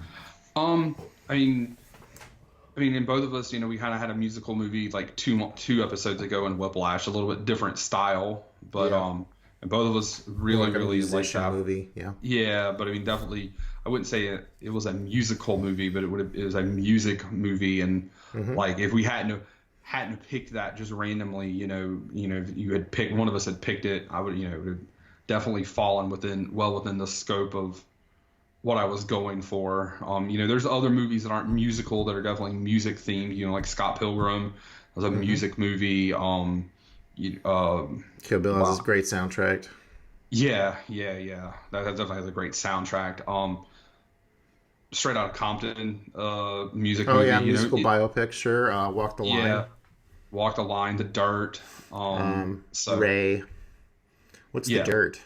I mean, in both of us, we kind of had a musical movie like two episodes ago in Whiplash, a little bit different style, but Yeah. and both of us really a like musician that movie. Yeah. Yeah, but I mean, definitely, I wouldn't say it was a musical movie, but it was a music movie, and like if we hadn't picked that just randomly, if you had picked, one of us had picked it, I would, it would have definitely fallen within the scope of what I was going for. There's other movies that aren't musical that are definitely music themed, like Scott Pilgrim was a music movie. Kill Bill has a great soundtrack. Yeah. That definitely has a great soundtrack. Straight Outta Compton, music movie. Oh yeah, musical biopic, sure. Walk the Line. Yeah, Walk the Line, The Dirt. Ray. What's Yeah. The Dirt?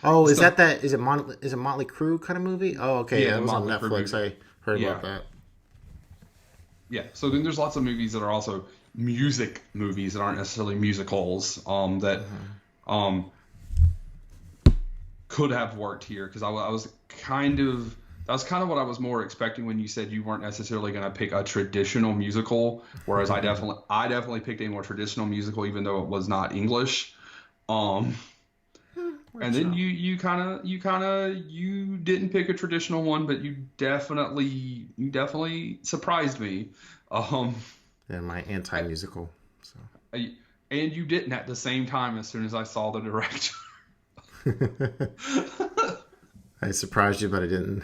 Oh, is it Motley Crue kind of movie? Oh, okay. Yeah, Yeah, it was on Motley Crue Netflix. movie. I heard Yeah. about that. Yeah, so then there's lots of movies that are also music movies that aren't necessarily musicals. That could have worked here because I was kind of that was kind of what I was more expecting when you said you weren't necessarily going to pick a traditional musical, whereas I definitely picked a more traditional musical even though it was not English. And then you didn't pick a traditional one, but you definitely surprised me. Yeah, my anti-musical. So. And you didn't at the same time as soon as I saw the director. I surprised you, but I didn't.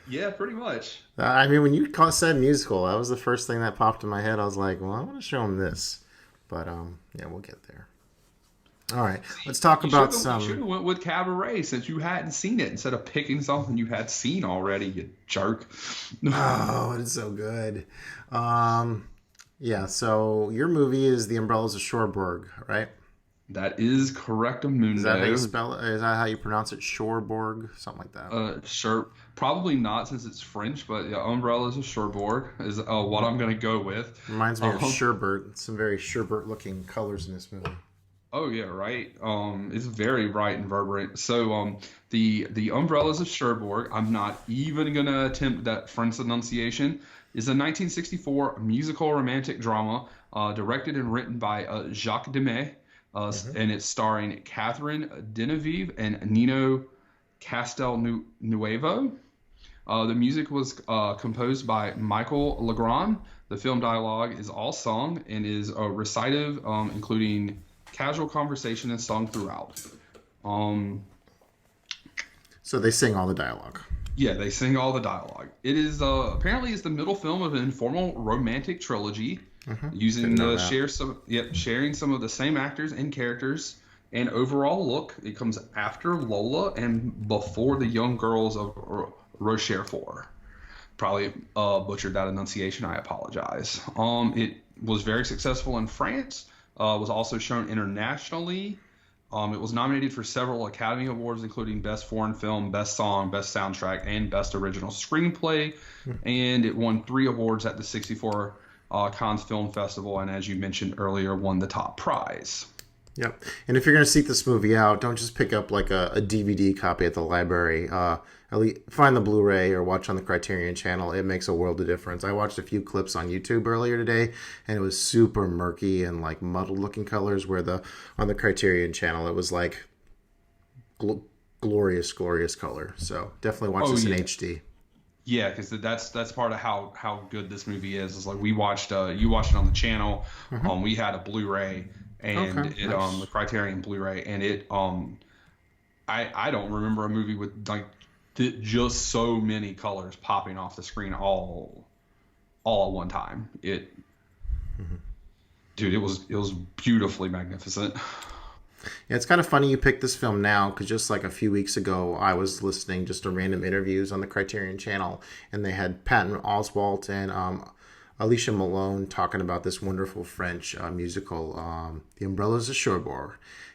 Yeah, pretty much. I mean, when you said musical, that was the first thing that popped in my head. I was like, well, I want to show him this. But, yeah, we'll get there. All right, let's talk about some... You should have went with Cabaret since you hadn't seen it instead of picking something you had seen already, you jerk. Oh, it's so good. Yeah, so your movie is The Umbrellas of Cherbourg, right? That is correct, Mundo. Is that how you spell it? Is that how you pronounce it? Cherbourg? Something like that. Sure. Probably not since it's French, but yeah, Umbrellas of Cherbourg is what I'm going to go with. Reminds me of Sherbert. Some very Sherbert-looking colors in this movie. Oh yeah, right. It's very bright and vibrant. So the Umbrellas of Cherbourg, I'm not even gonna attempt that French enunciation, is a 1964 musical romantic drama directed and written by Jacques Demy, and it's starring Catherine Deneuve and Nino Castelnuovo. The music was composed by Michael Legrand. The film dialogue is all sung and is recitative, including casual conversation and sung throughout. So they sing all the dialogue. Yeah, they sing all the dialogue. It is apparently it's the middle film of an informal romantic trilogy, using sharing some of the same actors and characters and overall look. It comes after Lola and before the young girls of Rochefort. Probably butchered that enunciation. I apologize. It was very successful in France. Was also shown internationally. It was nominated for several Academy Awards, including Best Foreign Film, Best Song, Best Soundtrack, and Best Original Screenplay. And it won 3 awards at the 64 Cannes Film Festival, and as you mentioned earlier, won the top prize. Yep. And if you're going to seek this movie out, don't just pick up like a DVD copy at the library. At least find the Blu-ray or watch on the Criterion channel. It makes a world of difference. I watched a few clips on YouTube earlier today, and it was super murky and like muddled looking colors, where on the Criterion channel it was like glorious color. So definitely watch this in HD. Yeah, because that's part of how good this movie is. It's like we watched you watched it on the channel. We had a Blu-ray and nice. The Criterion Blu-ray, and it I don't remember a movie with like just so many colors popping off the screen all at one time. Dude, it was beautifully magnificent. Yeah, it's kind of funny you picked this film now, because just like a few weeks ago, I was listening just to random interviews on the Criterion channel, and they had Patton Oswalt and Alicia Malone talking about this wonderful French musical, The Umbrellas of Cherbourg.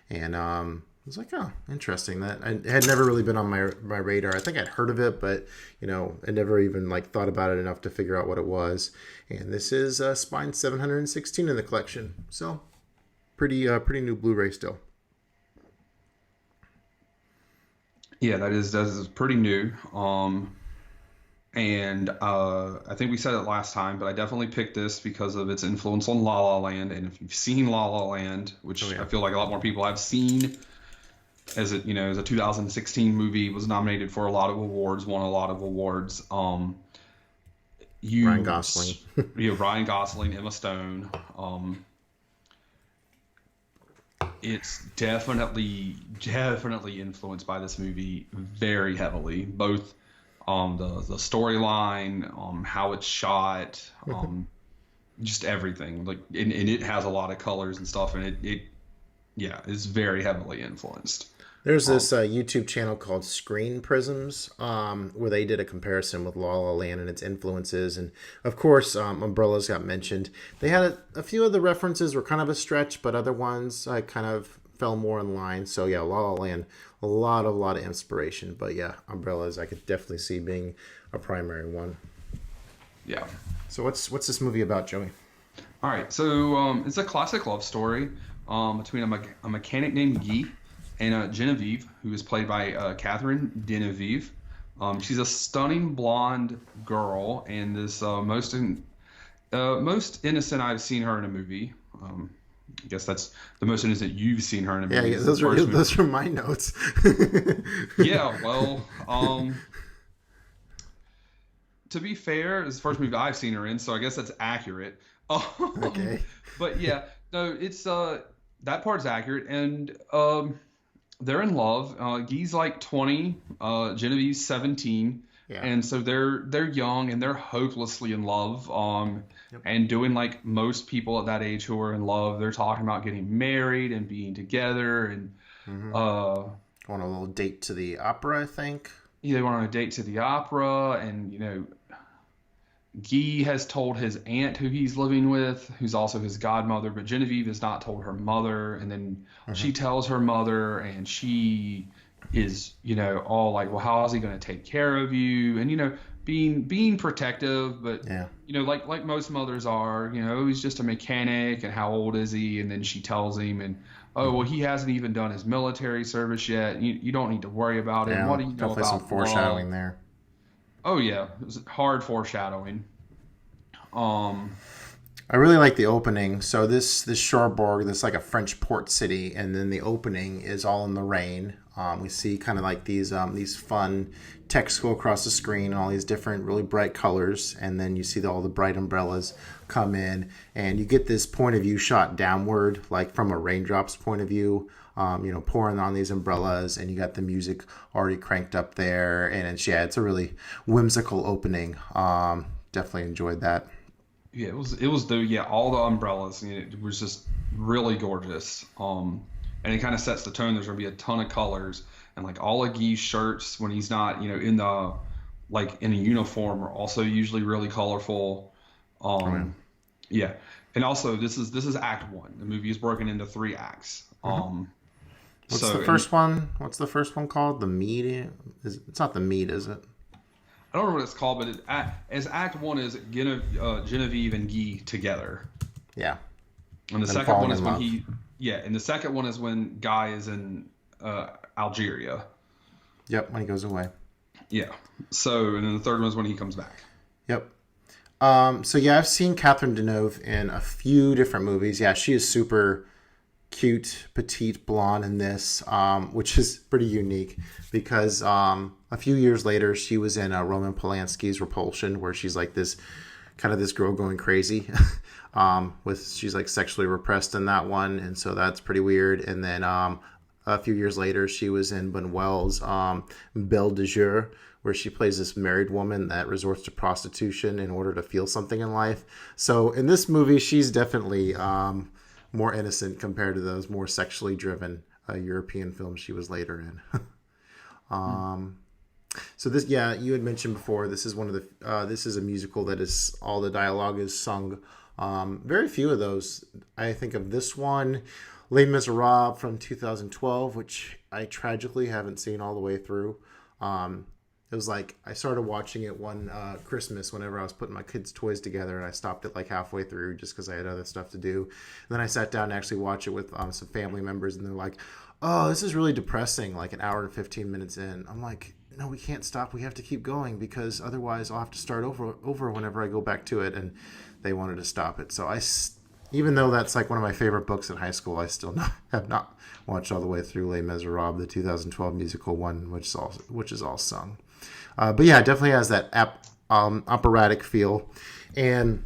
And I was like, oh, interesting. That it had never really been on my radar. I think I'd heard of it, but I never even like thought about it enough to figure out what it was. And this is Spine 716 in the collection, so pretty new Blu-ray still. Yeah, that is pretty new. And I think we said it last time, but I definitely picked this because of its influence on La La Land. And if you've seen La La Land, which I feel like a lot more people have seen, as a 2016 movie, was nominated for a lot of awards, won a lot of awards. Ryan Gosling. Ryan Gosling, Emma Stone. It's definitely influenced by this movie very heavily, both the storyline, how it's shot, just everything. Like, and it has a lot of colors and stuff, and it's very heavily influenced. There's this YouTube channel called Screen Prisms, where they did a comparison with La La Land and its influences. And, of course, Umbrellas got mentioned. They had a few of the references were kind of a stretch, but other ones kind of fell more in line. So, yeah, La La Land, a lot of inspiration. But, yeah, Umbrellas I could definitely see being a primary one. Yeah. So what's this movie about, Joey? All right, so it's a classic love story between a mechanic named Guy and Genevieve, who is played by Catherine Deneuve. She's a stunning blonde girl, and this most innocent I've seen her in a movie. I guess that's the most innocent you've seen her in a movie. Yeah, those are my notes. Yeah, well, to be fair, it's the first movie I've seen her in, so I guess that's accurate. Okay. But yeah, no, it's that part's accurate, and they're in love. Guy's like 20, Genevieve's 17. Yeah. And so they're young and they're hopelessly in love. And doing like most people at that age who are in love, they're talking about getting married and being together and on a little date to the opera, I think. Yeah, they went on a date to the opera, and Guy has told his aunt who he's living with, who's also his godmother, but Genevieve has not told her mother, and then she tells her mother, and she is, all like, well, how is he going to take care of you? And, being protective, but, like most mothers are, he's just a mechanic, and how old is he? And then she tells him, and, oh, well, he hasn't even done his military service yet. You don't need to worry about it. Yeah, what do you know about some foreshadowing love? there. Oh, yeah. It was hard foreshadowing. I really like the opening. So this Cherbourg, this like a French port city, and then the opening is all in the rain. We see kind of like these fun text go across the screen and all these different really bright colors, and then you see all the bright umbrellas come in, and you get this point of view shot downward, like from a raindrops point of view, pouring on these umbrellas, and you got the music already cranked up there, and it's a really whimsical opening. Definitely enjoyed that. Yeah, it was all the umbrellas. It was just really gorgeous. And it kind of sets the tone. There's gonna be a ton of colors, and like all of Guy's shirts when he's not, in the in a uniform are also usually really colorful. Yeah, and also this is Act 1. The movie is broken into 3 acts. What's the first one? What's the first one called? The Mead? It's not the Mead, is it? I don't know what it's called, but as Act 1 is Genevieve and Guy together. Yeah. And the second one is when and the second one is when Guy is in Algeria. Yep, when he goes away. Yeah. So, and then the third one is when he comes back. Yep. So yeah, I've seen Catherine Deneuve in a few different movies. Yeah, she is super cute, petite, blonde in this, which is pretty unique because a few years later she was in Roman Polanski's Repulsion, where she's like this girl going crazy. She's like sexually repressed in that one, and so that's pretty weird. And then a few years later she was in Buñuel's Belle de Jour, where she plays this married woman that resorts to prostitution in order to feel something in life. So in this movie she's definitely more innocent compared to those more sexually driven European films she was later in. So this, you had mentioned before, this is this is a musical that is all the dialogue is sung. Very few of those. I think of this one, Les Miserables from 2012, which I tragically haven't seen all the way through. It was like I started watching it one Christmas whenever I was putting my kids' toys together, and I stopped it like halfway through just because I had other stuff to do. And then I sat down to actually watch it with some family members, and they're like, "Oh, this is really depressing." Like an hour and 15 minutes in, I'm like, "No, we can't stop. We have to keep going because otherwise I'll have to start over whenever I go back to it." And they wanted to stop it, so even though that's like one of my favorite books in high school, I still have not watched all the way through Les Miserables, the 2012 musical one, which is all sung. But yeah, it definitely has that operatic feel. And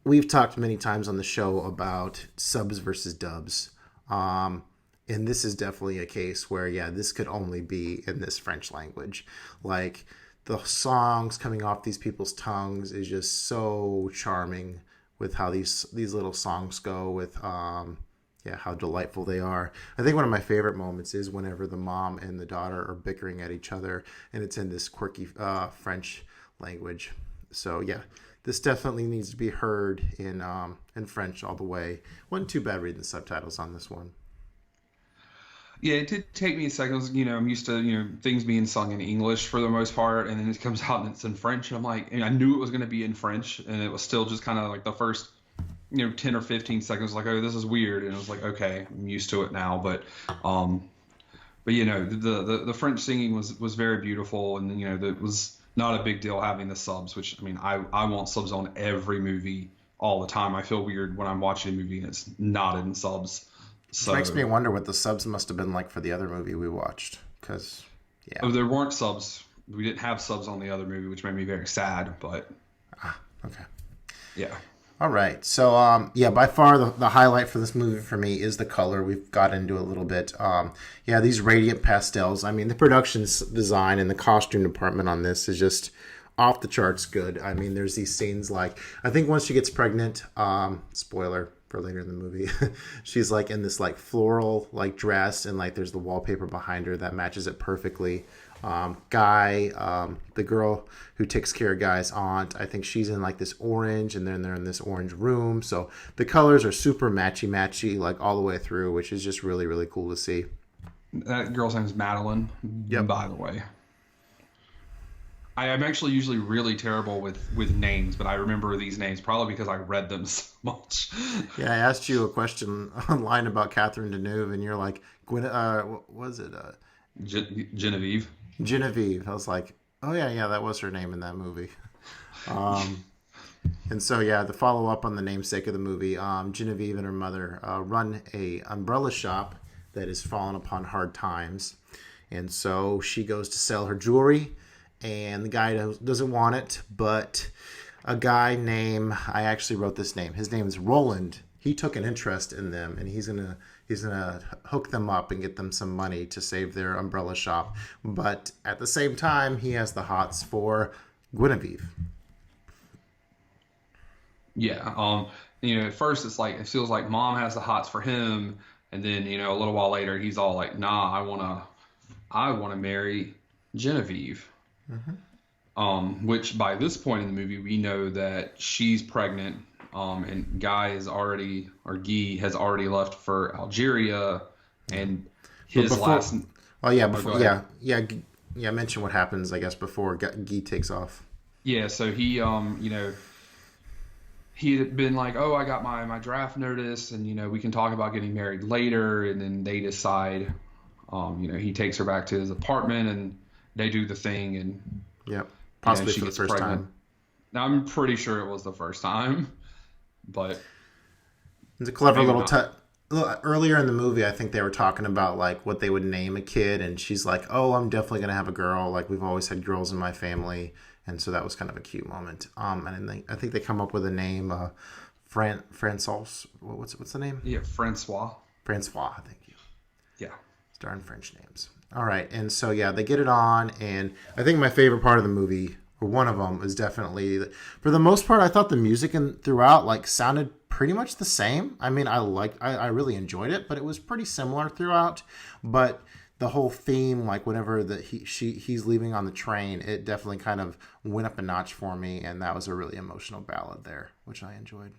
we've talked many times on the show about subs versus dubs. And this is definitely a case where, this could only be in this French language. Like, the songs coming off these people's tongues is just so charming with how these little songs go, with how delightful they are. I think one of my favorite moments is whenever the mom and the daughter are bickering at each other, and it's in this quirky French language. So this definitely needs to be heard in French all the way. Wasn't too bad reading the subtitles on this one. Yeah, it did take me a second. I'm used to, things being sung in English for the most part, and then it comes out and it's in French. And I'm like, and I knew it was going to be in French, and it was still just kind of like the first, 10 or 15 seconds, like, oh, this is weird, and it was like, okay, I'm used to it now. But the French singing was very beautiful, and it was not a big deal having the subs, which, I mean, I want subs on every movie all the time. I feel weird when I'm watching a movie and it's not in subs. So Which makes me wonder what the subs must have been like for the other movie we watched, because Oh, there weren't subs. We didn't have subs on the other movie, which made me very sad, but okay. yeah. All right. So, by far the highlight for this movie for me is the color. We've got into a little bit. These radiant pastels. I mean, the production design and the costume department on this is just off the charts good. I mean, there's these scenes like, I think once she gets pregnant, spoiler for later in the movie, she's like in this like floral like dress, and like there's the wallpaper behind her that matches it perfectly. Guy, the girl who takes care of Guy's aunt, I think she's in like this orange, and then they're in this orange room. So the colors are super matchy like all the way through, which is just really, really cool to see. That girl's name is Madeline. Yep. By the way, I'm actually usually really terrible with names, but I remember these names probably because I read them so much. Yeah, I asked you a question online about Catherine Deneuve, and you're like, what was it? Genevieve. Genevieve. I was like, oh yeah, that was her name in that movie. And so the follow up on the namesake of the movie, Genevieve and her mother run a umbrella shop that has fallen upon hard times, and so she goes to sell her jewelry, and the guy doesn't want it, but a guy named, I actually wrote this name. His name is Roland. He took an interest in them, and he's gonna hook them up and get them some money to save their umbrella shop. But at the same time, he has the hots for Guinevere. Yeah. At first it's like, it feels like mom has the hots for him, and then a little while later he's all like, nah, I wanna marry Genevieve. Mm-hmm. Which by this point in the movie we know that she's pregnant. And Guy has already left for Algeria, and his last. Oh yeah, mention what happens, I guess, before Guy takes off. Yeah, so he he had been like, oh, I got my draft notice, and we can talk about getting married later, and then they decide, he takes her back to his apartment, and they do the thing, and possibly she for the gets first pregnant. time. Now I'm pretty sure it was the first time. But it's a clever little touch. Earlier in the movie, I think they were talking about like what they would name a kid, and she's like, "Oh, I'm definitely gonna have a girl. Like we've always had girls in my family," and so that was kind of a cute moment. And I think they come up with a name, Francois. What's the name? Yeah, Francois. Francois, thank you. Yeah, darn French names. All right, and so they get it on, and I think my favorite part of the movie, or one of them, is definitely, for the most part, I thought the music throughout like sounded pretty much the same. I mean, I really enjoyed it, but it was pretty similar throughout. But the whole theme, like whenever he's leaving on the train, it definitely kind of went up a notch for me, and that was a really emotional ballad there, which I enjoyed.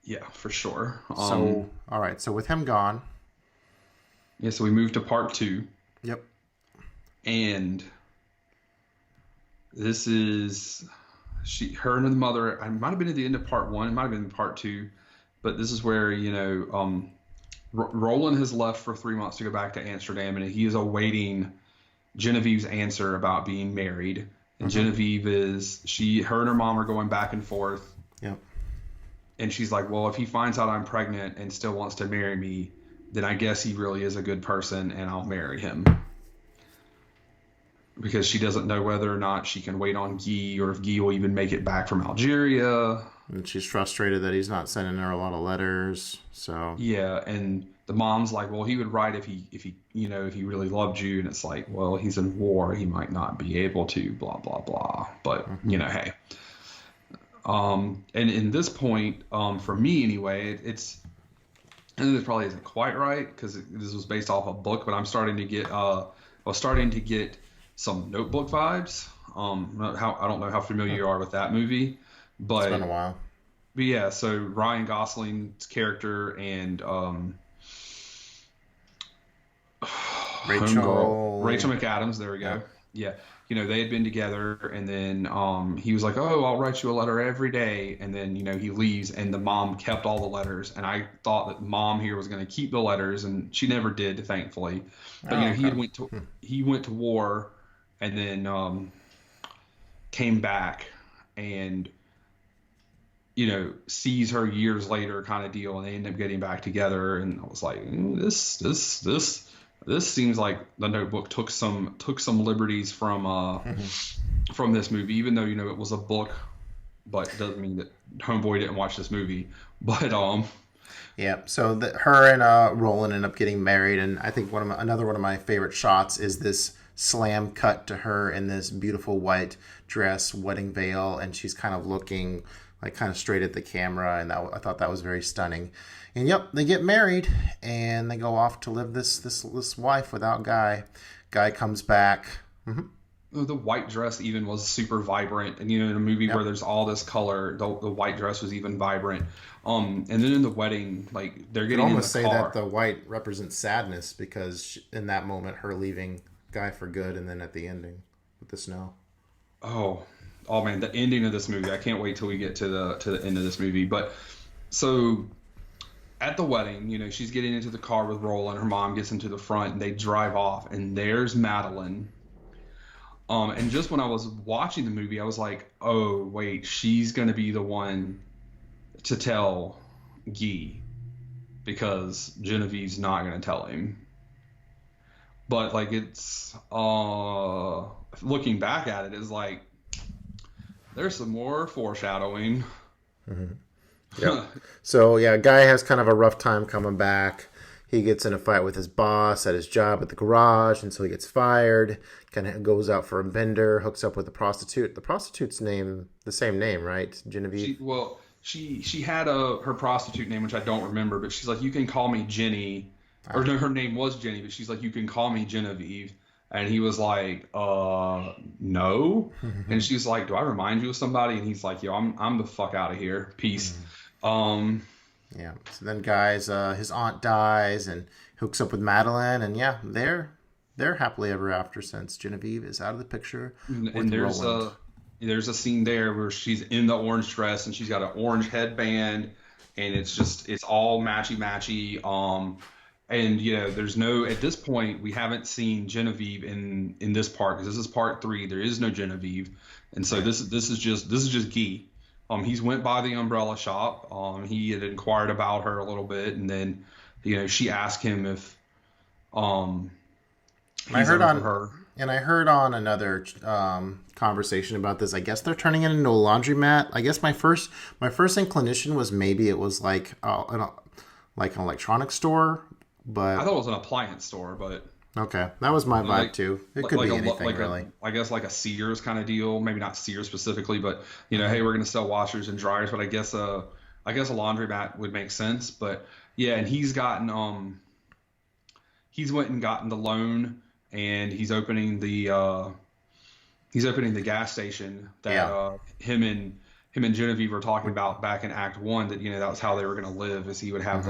Yeah, for sure. So all right, so with him gone. Yeah, so we moved to part 2. Yep. And this is her and the mother. I might have been at the end of part 1. It might have been part 2, but this is where Roland has left for 3 months to go back to Amsterdam, and he is awaiting Genevieve's answer about being married. And Genevieve her and her mom are going back and forth. Yep. And she's like, well, if he finds out I'm pregnant and still wants to marry me, then I guess he really is a good person, and I'll marry him. Because she doesn't know whether or not she can wait on Guy, or if Guy will even make it back from Algeria. And she's frustrated that he's not sending her a lot of letters. So yeah, and the mom's like, well, he would write if he really loved you, and it's like, well, he's in war, he might not be able to, blah blah blah. But hey. And in this point, for me anyway, I think this probably isn't quite right because this was based off a book, but I was starting to get some Notebook vibes. I don't know how familiar you are with that movie, but it's been a while. But yeah, so Ryan Gosling's character and Rachel McAdams, there we go. yeah, they had been together, and then he was like, "Oh, I'll write you a letter every day," and then he leaves, and the mom kept all the letters, and I thought that mom here was going to keep the letters, and she never did, thankfully. But Oh, he okay. he went to war, and then came back, and sees her years later, kind of deal, and they end up getting back together, and I was like, this seems like the Notebook took some liberties from this movie, even though it was a book, but it doesn't mean that Homeboy didn't watch this movie. But Yeah, so her and Roland end up getting married, and I think another one of my favorite shots is this slam cut to her in this beautiful white dress, wedding veil, and she's kind of looking like kind of straight at the camera, and I thought that was very stunning. And yep, they get married, and they go off to live this life without Guy. Guy comes back. the white dress even was super vibrant, and in a movie where there's all this color, the white dress was even vibrant. And then in the wedding, like they're You could getting in the almost say car. that the white represents sadness because in that moment, her leaving Guy for good, and then at the ending with the snow. Oh man, the ending of this movie! I can't wait till we get to the end of this movie. But so at the wedding, she's getting into the car with Roland. Her mom gets into the front, and they drive off. And there's Madeline. And just when I was watching the movie, I was like, oh wait, she's gonna be the one to tell Guy, because Genevieve's not gonna tell him. But like it's looking back at it, is like there's some more foreshadowing. Yeah. So yeah, Guy has kind of a rough time coming back. He gets in a fight with his boss at his job at the garage, and so he gets fired. Kind of goes out for a bender, hooks up with a prostitute. The prostitute's name, the same name, right? Genevieve. She had her prostitute name, which I don't remember, but she's like, you can call me Jenny, or no, her name was Jenny, but she's like, you can call me Genevieve. And he was like, no. And she's like, do I remind you of somebody? And he's like, yo, I'm the fuck out of here. Peace. Yeah. So then Guy's his aunt dies and hooks up with Madeline, and yeah, they're happily ever after since Genevieve is out of the picture. And there's a scene there where she's in the orange dress and she's got an orange headband, and it's all matchy. And there's no, at this point we haven't seen Genevieve in this part, because this is part 3. There is no Genevieve, and so this is just Guy. He's went by the umbrella shop. He had inquired about her a little bit, and then she asked him if I heard on another conversation about this. I guess they're turning it into a laundromat. I guess my first inclination was maybe it was like an electronics store, but I thought it was an appliance store, but okay, that was my vibe too. It could be anything really. I guess like a Sears kind of deal. Maybe not Sears specifically, but hey, we're gonna sell washers and dryers. But I guess a laundromat would make sense. But yeah, and he's went and gotten the loan, and he's opening the gas station that him and Genevieve were talking about back in Act 1. That that was how they were gonna live, is he would have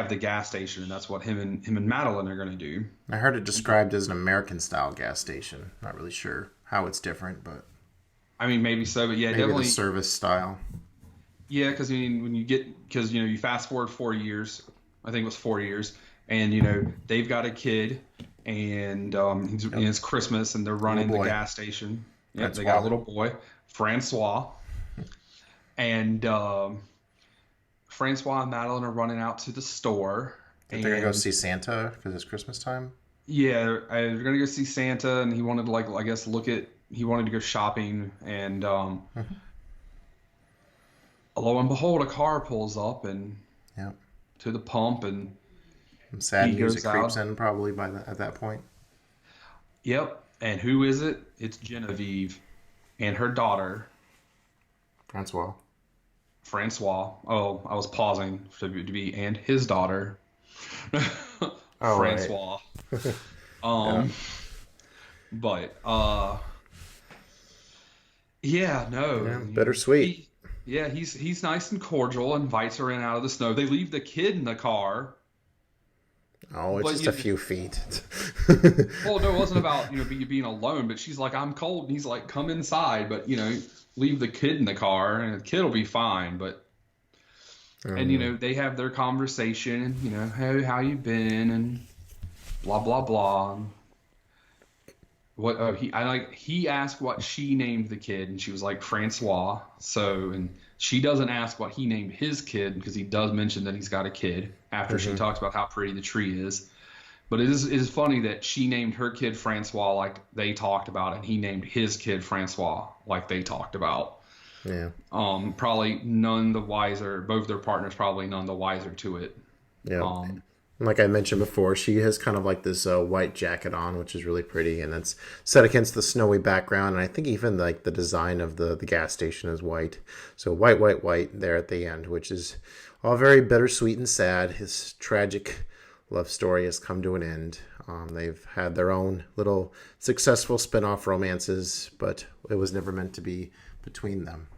the gas station, and that's what him and Madeline are going to do. I heard it described as an American style gas station. Not really sure how it's different, but I mean, maybe so. But yeah, maybe definitely the service style. Yeah, because you fast forward 4 years, I think it was 4 years, and they've got a kid, and it's Christmas, and they're running the gas station. Yeah, they got a little boy, Francois, and Francois and Madeline are running out to the store. They're going to go see Santa because it's Christmas time? Yeah, they're going to go see Santa, and he wanted to, he wanted to go shopping, and lo and behold, a car pulls up and to the pump, and some sad music creeps in probably at that point. Yep, and who is it? It's Genevieve and her daughter. Francois. Oh, I was pausing to be and his daughter. Francois. Right. But bittersweet. He's nice and cordial, invites her in out of the snow. They leave the kid in the car. Oh, it's But just you- a few feet. Well, no, it wasn't about being alone, but she's like, I'm cold, and he's like, come inside, but leave the kid in the car, and the kid will be fine. But and they have their conversation, hey, how you been, and blah blah blah. He asked what she named the kid, and she was like Francois. So, and she doesn't ask what he named his kid, because he does mention that he's got a kid after she talks about how pretty the tree is. But it is funny that she named her kid Francois like they talked about, and he named his kid Francois like they talked about. Yeah. Probably none the wiser. Both their partners probably none the wiser to it. Yeah. Like I mentioned before, she has kind of like this white jacket on, which is really pretty, and it's set against the snowy background. And I think even like the design of the gas station is white. So white, white, white there at the end, which is all very bittersweet and sad. His tragic love story has come to an end. They've had their own little successful spin-off romances, but it was never meant to be between them.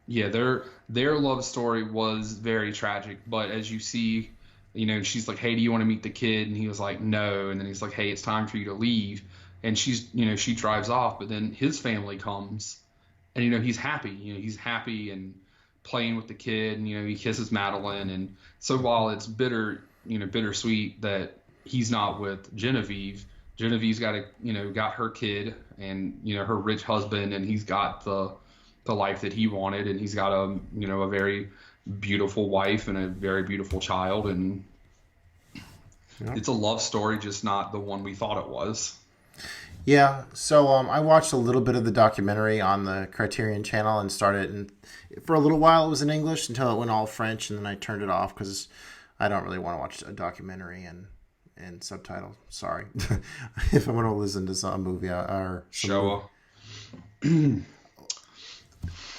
Yeah, their love story was very tragic. But as you see, she's like, hey, do you want to meet the kid? And he was like, no. And then he's like, hey, it's time for you to leave. And she drives off. But then his family comes, and he's happy. He's happy and playing with the kid. And he kisses Madeline. And so while it's bittersweet that he's not with Genevieve. Genevieve's got her kid and her rich husband, and he's got the life that he wanted, and he's got a very beautiful wife and a very beautiful child, and it's a love story, just not the one we thought it was. Yeah, so I watched a little bit of the documentary on the Criterion channel and started, and for a little while it was in English until it went all French, and then I turned it off because I don't really want to watch a documentary and subtitles. Sorry. If I'm going to listen to some movie or Showa.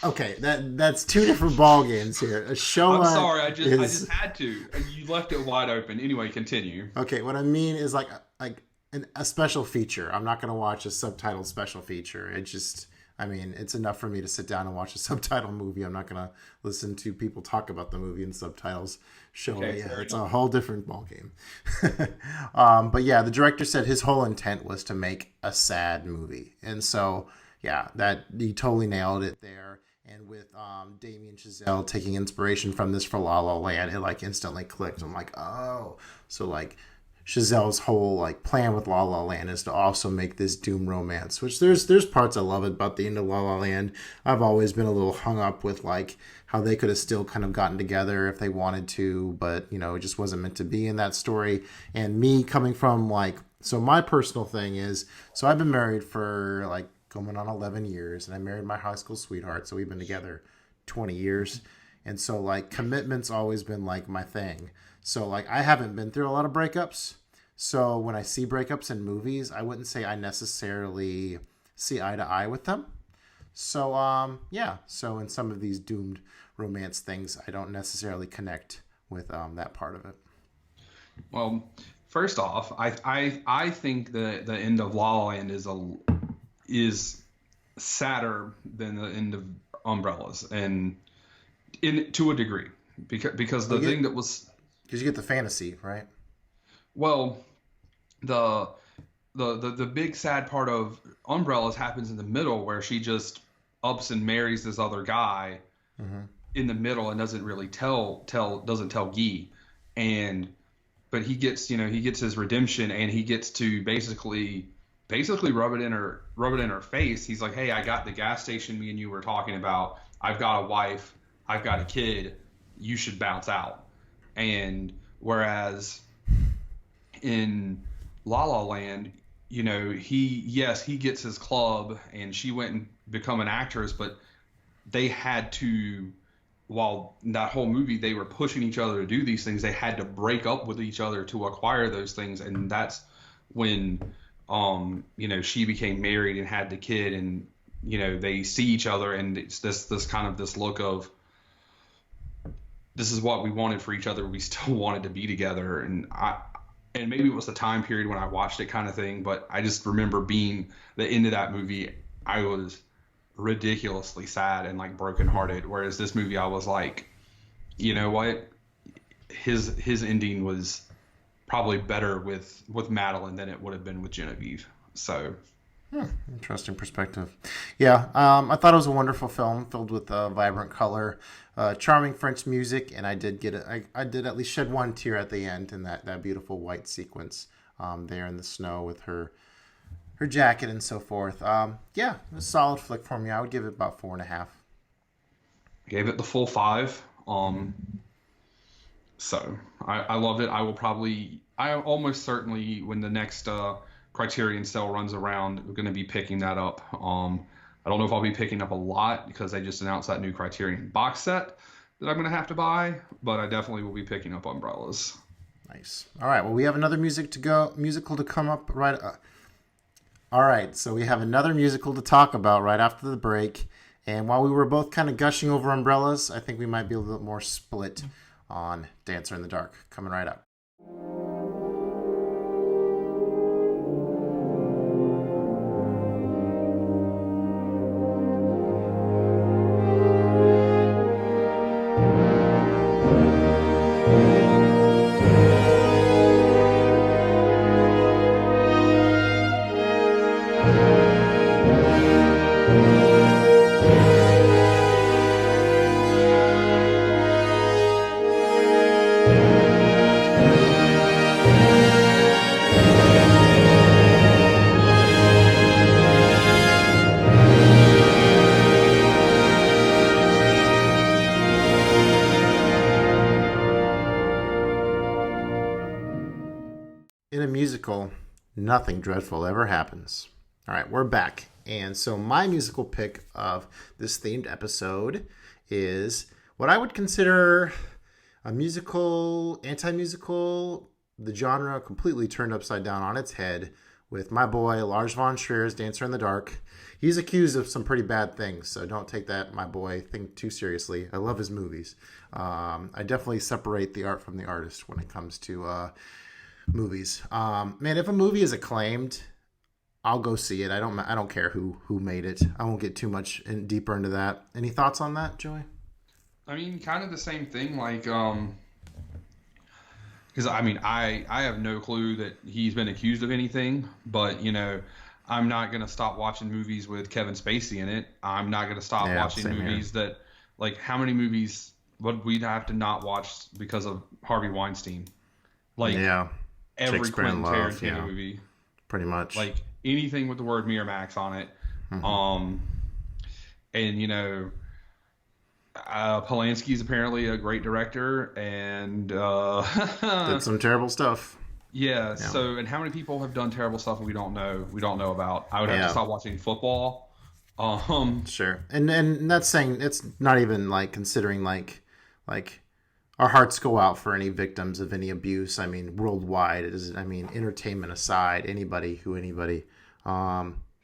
Okay, that's two different ball games here. A show. I'm sorry, I just had to. You left it wide open. Anyway, continue. Okay, what I mean is like a special feature. I'm not going to watch a subtitled special feature. It's enough for me to sit down and watch a subtitle movie. I'm not going to listen to people talk about the movie in subtitles. Okay, It's a whole different ballgame. But yeah, the director said his whole intent was to make a sad movie. And so, yeah, that he totally nailed it there. And with Damien Chazelle taking inspiration from this for La La Land, it like instantly clicked. I'm like, oh. So like Chazelle's whole like plan with La La Land is to also make this doom romance, which there's parts I love about the end of La La Land. I've always been a little hung up with like how they could have still kind of gotten together if they wanted to, but it just wasn't meant to be in that story. And me coming from like, so my personal thing is, so I've been married for like going on 11 years, and I married my high school sweetheart, so we've been together 20 years. And so like commitment's always been like my thing. So like I haven't been through a lot of breakups. So when I see breakups in movies, I wouldn't say I necessarily see eye to eye with them. So yeah, so in some of these doomed romance things, I don't necessarily connect with that part of it. Well, first off, I think the end of La La Land is sadder than the end of Umbrellas, and to a degree, because the thing that was, because you get the fantasy, right? Well, the big sad part of Umbrellas happens in the middle, where she just ups and marries this other guy in the middle and doesn't really doesn't tell Guy, but he gets his redemption, and he gets to basically rub it in her face. He's like, hey, I got the gas station me and you were talking about. I've got a wife. I've got a kid. You should bounce out. And whereas in La La Land, he gets his club, and she went and become an actress, but they had to, while that whole movie they were pushing each other to do these things, they had to break up with each other to acquire those things. And that's when she became married and had the kid, and they see each other, and it's this kind of this look of, this is what we wanted for each other. We still wanted to be together. And maybe it was the time period when I watched it kind of thing, but I just remember being the end of that movie, I was ridiculously sad and like brokenhearted. Whereas this movie, I was like, you know what? His ending was probably better with Madeline than it would have been with Genevieve. So. Interesting perspective. Yeah, I thought it was a wonderful film filled with vibrant color, charming French music, and I did at least shed one tear at the end in that beautiful white sequence there in the snow with her jacket and so forth. Yeah, it was a solid flick for me. I would give it about 4.5. Gave it the full 5. So I loved it. I almost certainly, when the next Criterion sale runs around, we're going to be picking that up. I don't know if I'll be picking up a lot because they just announced that new Criterion box set that I'm going to have to buy, but I definitely will be picking up Umbrellas. Nice. All right. Well, we have another musical to come up right. All right. So we have another musical to talk about right after the break. And while we were both kind of gushing over Umbrellas, I think we might be a little bit more split on Dancer in the Dark. Coming right up. In a musical, nothing dreadful ever happens. All right, we're back. And so my musical pick of this themed episode is what I would consider a musical, anti-musical, the genre completely turned upside down on its head with my boy Lars von Trier's Dancer in the Dark. He's accused of some pretty bad things, so don't take that, my boy, thing too seriously. I love his movies. I definitely separate the art from the artist when it comes to movies. Man, if a movie is acclaimed, I'll go see it. I don't care who made it. I won't get too much deeper into that. Any thoughts on that, Joey? I mean, kind of the same thing. Like, because I mean, I have no clue that he's been accused of anything. But I'm not gonna stop watching movies with Kevin Spacey in it. I'm not gonna stop watching movies that, like, how many movies would we have to not watch because of Harvey Weinstein? Like, every Quentin Tarantino movie, pretty much, like anything with the word Miramax on it. Mm-hmm. And Polanski's apparently a great director and did some terrible stuff. Yeah. So, and how many people have done terrible stuff we don't know about? I would have to stop watching football. Sure. And that's saying it's not even like considering like our hearts go out for any victims of any abuse. I mean, worldwide. Entertainment aside, anybody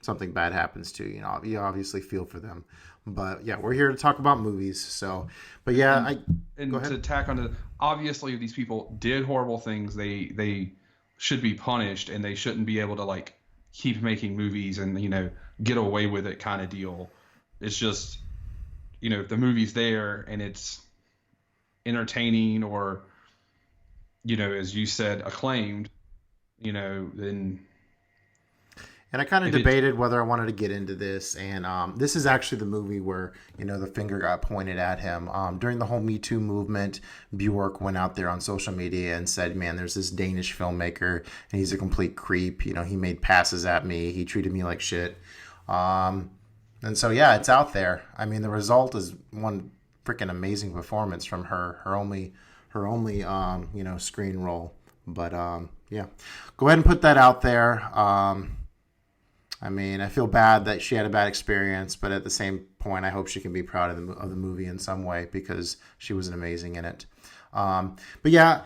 something bad happens to, you obviously feel for them. But yeah, we're here to talk about movies. So, but yeah, and to tack onto, obviously, if these people did horrible things, they should be punished, and they shouldn't be able to like keep making movies and get away with it kind of deal. It's just if the movie's there and it's entertaining or as you said, acclaimed, then. And I kind of debated whether I wanted to get into this, and this is actually the movie where the finger got pointed at him during the whole Me Too movement. Bjork went out there on social media and said, "Man, there's this Danish filmmaker, and he's a complete creep. He made passes at me. He treated me like shit." And so yeah, it's out there. I mean, the result is one freaking amazing performance from her only screen role. But yeah, go ahead and put that out there. I mean, I feel bad that she had a bad experience, but at the same point, I hope she can be proud of the movie in some way because she was amazing in it. But yeah,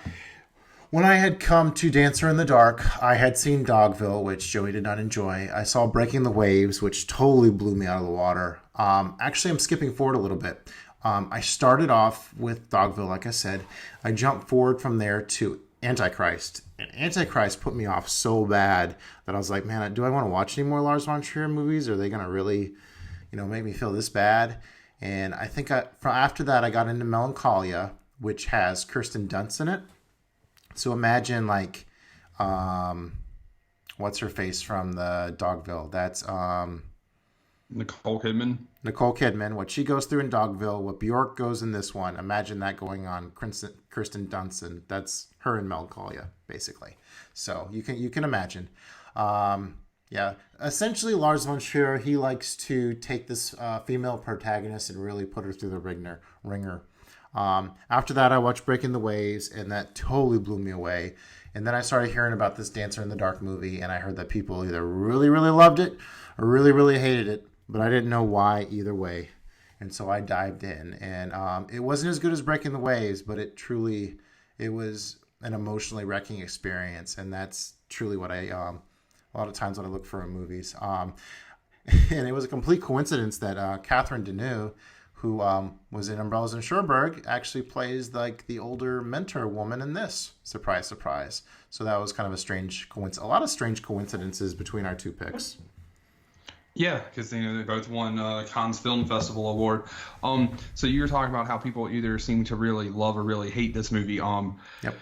when I had come to Dancer in the Dark, I had seen Dogville, which Joey did not enjoy. I saw Breaking the Waves, which totally blew me out of the water. Actually, I'm skipping forward a little bit. I started off with Dogville, like I said. I jumped forward from there to Antichrist. And Antichrist put me off so bad that I was like, man, do I want to watch any more Lars von Trier movies? Are they going to really, make me feel this bad? And I think after that, I got into Melancholia, which has Kirsten Dunst in it. So imagine like what's her face from the Dogville? That's Nicole Kidman. Nicole Kidman. What she goes through in Dogville, what Bjork goes in this one. Imagine that going on. Kirsten Dunst. That's her in Melancholia, basically. So you can imagine. Yeah, essentially Lars von Trier, he likes to take this female protagonist and really put her through the ringer. After that, I watched Breaking the Waves, and that totally blew me away. And then I started hearing about this Dancer in the Dark movie, and I heard that people either really, really loved it or really, really hated it, but I didn't know why either way. And so I dived in, and it wasn't as good as Breaking the Waves, but it was an emotionally wrecking experience, and that's truly what I a lot of times when I look for in movies. And it was a complete coincidence that Catherine Deneuve, who was in Umbrellas of Cherbourg, actually plays like the older mentor woman in this. Surprise, surprise. So that was kind of a lot of strange coincidences between our two picks. Yeah, because they both won Cannes Film Festival award. So you were talking about how people either seem to really love or really hate this movie. Yep.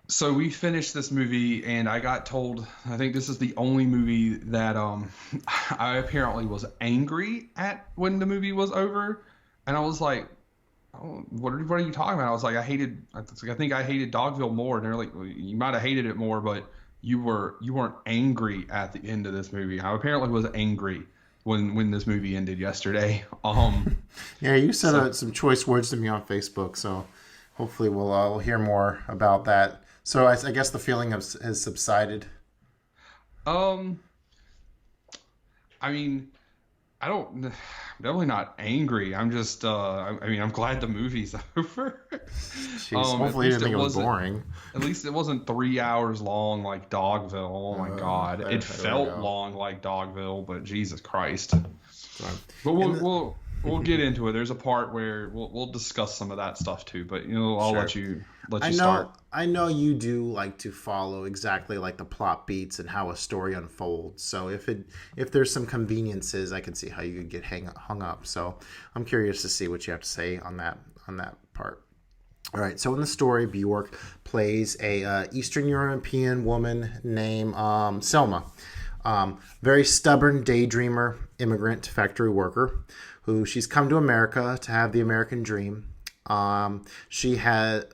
So we finished this movie, and I got told, I think this is the only movie that I apparently was angry at when the movie was over. And I was like, oh, what are you talking about? I was like, I think I hated Dogville more. And they're like, well, you might have hated it more, but you weren't angry at the end of this movie. I apparently was angry when this movie ended yesterday. Yeah, you said some choice words to me on Facebook, so hopefully we'll hear more about that. So I guess the feeling has subsided. I mean, I'm definitely not angry. I'm just, I'm glad the movie's over. Jeez, hopefully you didn't think it was boring. At least it wasn't 3 hours long like Dogville. Oh my God. It felt long like Dogville, but Jesus Christ. But we'll get into it. There's a part where we'll discuss some of that stuff too, but I'll Sure. let you start. I know you do like to follow exactly like the plot beats and how a story unfolds. So if there's some conveniences, I can see how you could get hung up. So I'm curious to see what you have to say on that part. All right. So in the story, Bjork plays a Eastern European woman named Selma. Very stubborn daydreamer, immigrant factory worker, who she's come to America to have the American dream. She has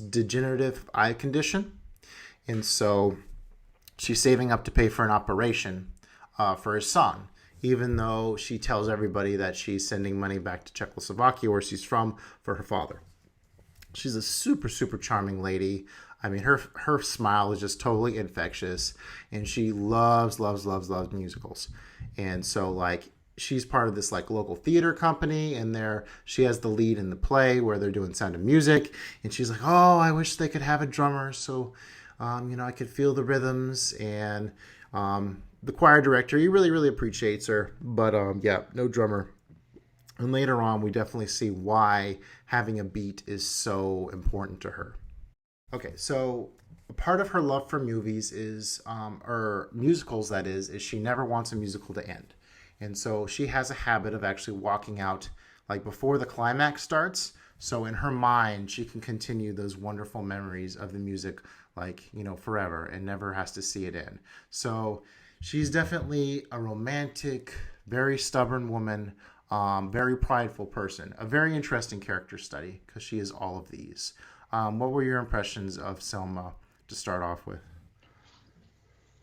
degenerative eye condition, and so she's saving up to pay for an operation for her son, even though she tells everybody that she's sending money back to Czechoslovakia, where she's from, for her father. She's a super, super charming lady. I mean, her smile is just totally infectious, and she loves musicals. And so, like, she's part of this like local theater company, and she has the lead in the play where they're doing Sound of Music, and she's like, oh, I wish they could have a drummer so I could feel the rhythms. And the choir director, he really, really appreciates her, but no drummer. And later on, we definitely see why having a beat is so important to her. Okay, so a part of her love for movies is, or musicals that is she never wants a musical to end. And so she has a habit of actually walking out like before the climax starts. So in her mind, she can continue those wonderful memories of the music like, forever, and never has to see it end. So she's definitely a romantic, very stubborn woman, very prideful person, a very interesting character study because she is all of these. What were your impressions of Selma to start off with?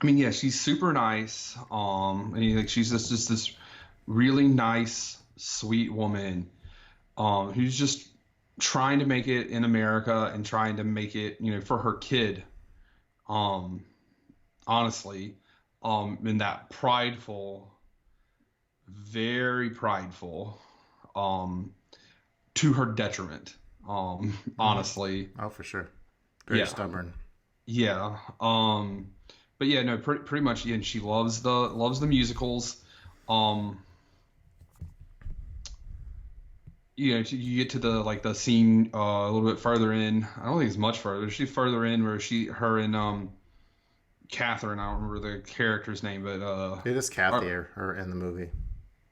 I mean, yeah, she's super nice. She's just this really nice, sweet woman who's just trying to make it in America and trying to make it, for her kid. Honestly, in that prideful, very prideful, to her detriment. Honestly. Oh, for sure. Very stubborn. Yeah. But yeah, no, pretty much. Yeah, and she loves the musicals. You get to the scene a little bit further in. I don't think it's much further. She's further in where her and Catherine. I don't remember the character's name, but it is Kathy or in the movie.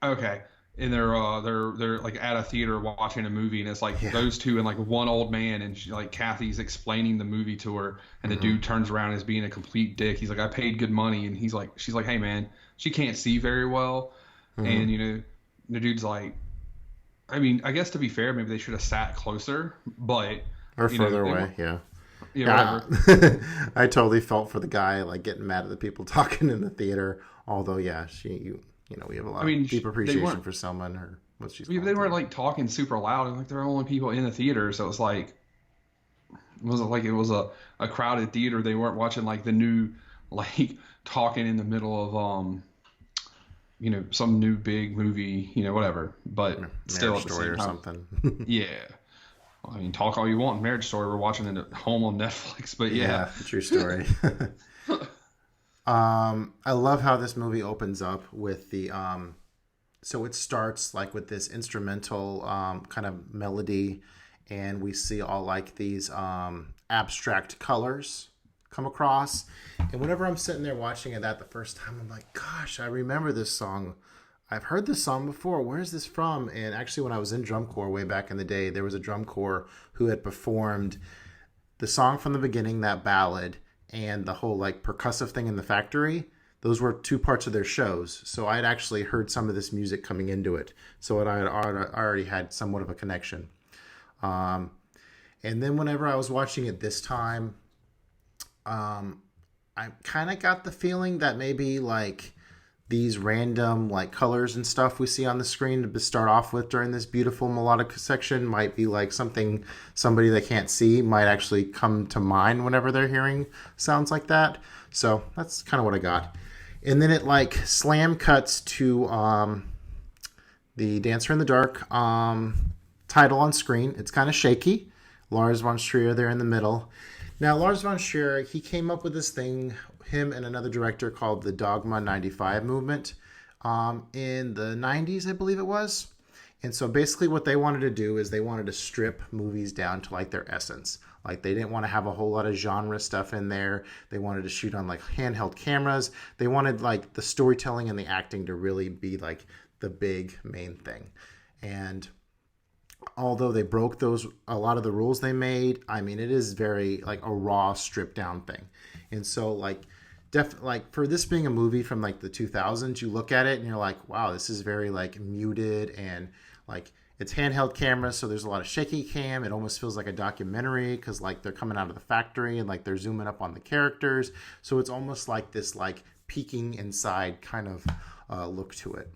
Okay. and they're like at a theater watching a movie, and it's like those two and like one old man, and she, like Kathy's explaining the movie to her, and the dude turns around and is being a complete dick. He's like, I paid good money, and she's like, hey man, she can't see very well, and you know, the dude's like, I mean, I guess to be fair, maybe they should have sat closer, but or further away, yeah. Whatever. I totally felt for the guy like getting mad at the people talking in the theater. Although, yeah, we have a lot of deep appreciation for Selma or what she's. Yeah, they weren't like talking super loud, and like there were only people in the theater, so it wasn't like it was a crowded theater. They weren't watching like the new like talking in the middle of some new big movie, whatever. But still at the Story same or time, something. yeah. I mean, talk all you want. Marriage Story, we're watching it at home on Netflix, but yeah. True story. I love how this movie opens up with the so it starts like with this instrumental kind of melody, and we see all like these abstract colors come across. And whenever I'm sitting there watching it the first time, I'm like, gosh, I remember this song. I've heard this song before. Where is this from? And actually, when I was in drum corps way back in the day, there was a drum corps who had performed the song from the beginning, that ballad, and the whole like percussive thing in the factory. Those were two parts of their shows. So I'd actually heard some of this music coming into it. So I already had somewhat of a connection. And then whenever I was watching it this time, I kind of got the feeling that maybe like these random like colors and stuff we see on the screen to start off with during this beautiful melodic section might be like something somebody that can't see might actually come to mind whenever they're hearing sounds like that. So that's kind of what I got. And then it like slam cuts to the Dancer in the Dark title on screen. It's kind of shaky. Lars von Trier there in the middle. Now, Lars von Trier, he came up with this thing, him and another director, called the Dogma 95 movement in the 90s, I believe it was. And so basically what they wanted to do is they wanted to strip movies down to like their essence. Like they didn't want to have a whole lot of genre stuff in there. They wanted to shoot on like handheld cameras. They wanted like the storytelling and the acting to really be like the big main thing. And although they broke a lot of the rules they made, I mean, it is very like a raw stripped down thing. And so like for this being a movie from like the 2000s, you look at it and you're like, wow, this is very like muted, and like it's handheld camera, so there's a lot of shaky cam. It almost feels like a documentary because like they're coming out of the factory and like they're zooming up on the characters. So it's almost like this like peeking inside kind of look to it.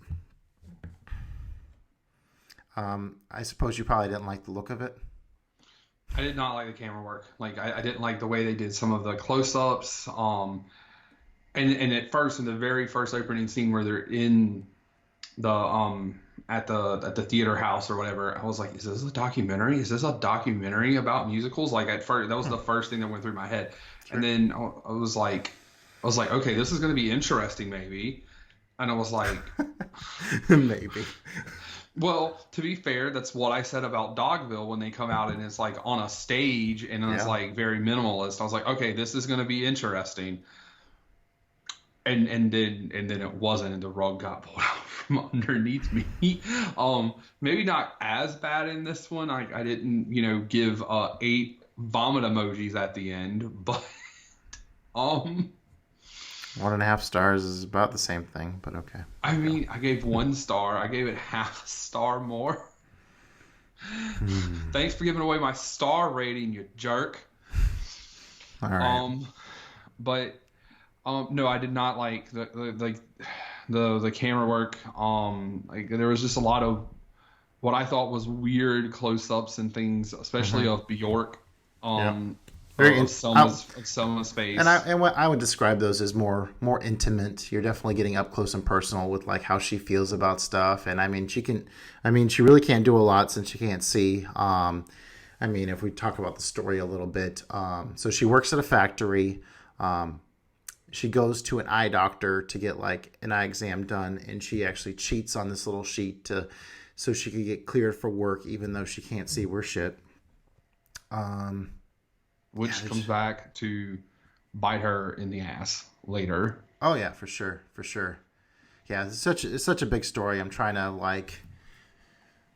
I suppose you probably didn't like the look of it. I did not like the camera work. Like I didn't like the way they did some of the close-ups. And at first, in the very first opening scene where they're in the at the theater house or whatever, I was like, is this a documentary? Is this a documentary about musicals? Like at first, that was the first thing that went through my head. Sure. And then I was like, okay, this is going to be interesting, maybe. And I was like, maybe. Well, to be fair, that's what I said about Dogville when they come out and it's like on a stage and it's like very minimalist. I was like, okay, this is going to be interesting. And then it wasn't, and the rug got pulled out from underneath me. Maybe not as bad in this one. I didn't, give 8 vomit emojis at the end, but 1.5 stars is about the same thing, but okay. I mean, I gave 1 star. I gave it half a star more. Thanks for giving away my star rating, you jerk. All right. But no, I did not like the camera work. Like there was just a lot of what I thought was weird close-ups and things, especially of Bjork. Of Selma's face. And what I would describe those as more intimate. You're definitely getting up close and personal with like how she feels about stuff. And I mean, she really can't do a lot since she can't see. I mean, if we talk about the story a little bit, so she works at a factory. She goes to an eye doctor to get like an eye exam done, and she actually cheats on this little sheet so she could get cleared for work, even though she can't see worth shit. Which comes back to bite her in the ass later. Oh yeah, for sure. Yeah, it's such a big story. I'm trying to like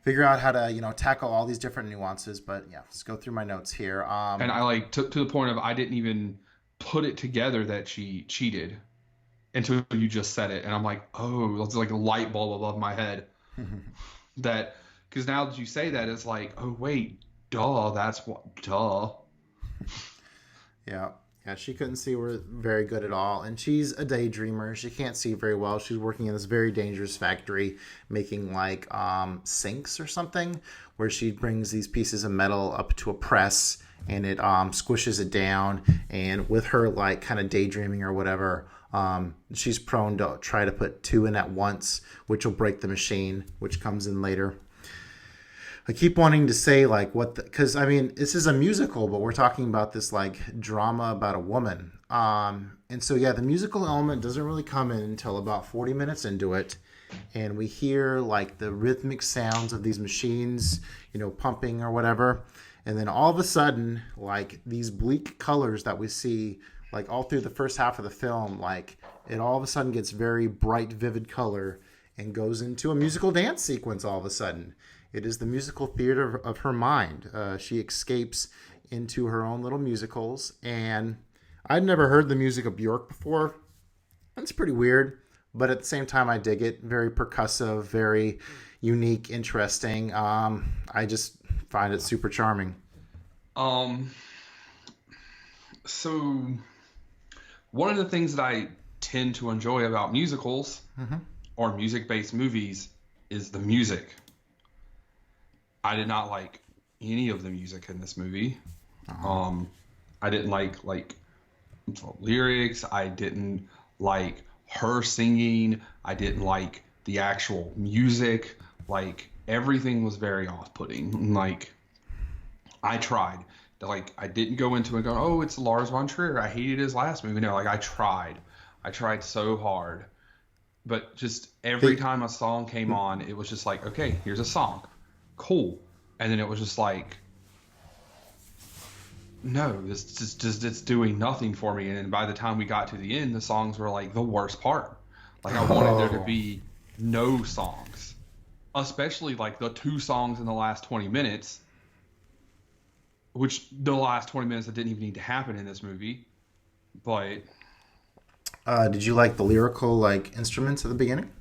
figure out how to, tackle all these different nuances. But yeah, let's go through my notes here. And I took to the point of I didn't even put it together that she cheated until you just said it, and I'm like, oh, it's like a light bulb above my head. That because now that you say that, it's like, oh wait, duh, that's what, duh. Yeah. Yeah, she couldn't see very good at all. And she's a daydreamer. She can't see very well. She's working in this very dangerous factory making like sinks or something, where she brings these pieces of metal up to a press and it squishes it down. And with her like kind of daydreaming or whatever, she's prone to try to put two in at once, which will break the machine, which comes in later. I keep wanting to say like because I mean this is a musical, but we're talking about this like drama about a woman, and so yeah, the musical element doesn't really come in until about 40 minutes into it, and we hear like the rhythmic sounds of these machines, pumping or whatever, and then all of a sudden like these bleak colors that we see like all through the first half of the film, like it all of a sudden gets very bright, vivid color and goes into a musical dance sequence all of a sudden. It is the musical theater of her mind. She escapes into her own little musicals. And I'd never heard the music of Bjork before. It's pretty weird, but at the same time, I dig it. Very percussive, very unique, interesting. I just find it super charming. So one of the things that I tend to enjoy about musicals or music-based movies is the music. I did not like any of the music in this movie. I didn't like the lyrics. I didn't like her singing. I didn't like the actual music. Like everything was very off-putting. Like I tried. Like I didn't go into it going, oh, it's Lars von Trier. I hated his last movie. No, like I tried. I tried so hard. But just every time a song came on, it was just like, okay, here's a song. Cool. And then it was just like, no, this just it's doing nothing for me. And then by the time we got to the end, the songs were like the worst part. Like I wanted there to be no songs, especially like the two songs in the last 20 minutes, which the last 20 minutes that didn't even need to happen in this movie. But did you like the lyrical like instruments at the beginning?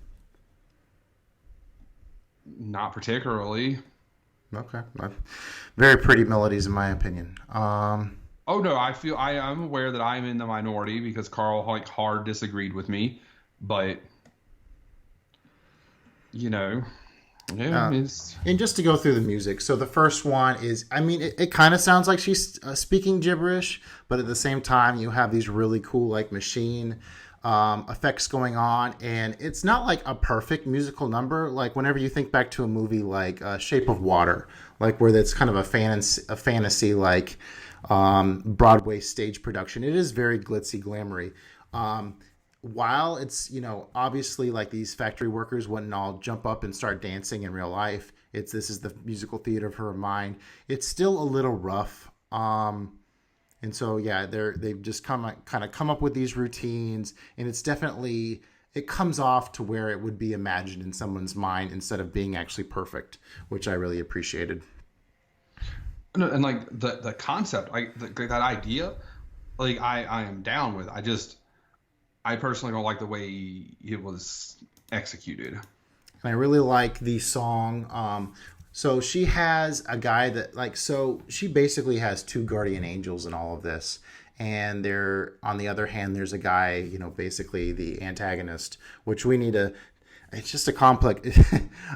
Not particularly. Okay. Very pretty melodies in my opinion. Oh no, I'm aware that I'm in the minority because Carl like hard disagreed with me, but yeah, and just to go through the music. So the first one is, I mean, it kind of sounds like she's speaking gibberish, but at the same time you have these really cool like machine effects going on, and it's not like a perfect musical number. Like whenever you think back to a movie like Shape of Water, like where that's kind of a fantasy like Broadway stage production, it is very glitzy, glamoury. While it's obviously like these factory workers wouldn't all jump up and start dancing in real life. This is the musical theater of her mind. It's still a little rough. And so, yeah, they've just come up with these routines, and it comes off to where it would be imagined in someone's mind instead of being actually perfect, which I really appreciated. And like the concept, like that idea, like I am down with. I personally don't like the way it was executed. And I really like the song. So she has a guy that she basically has two guardian angels in all of this. And on the other hand, there's a guy, basically the antagonist, which we need it's just a complex.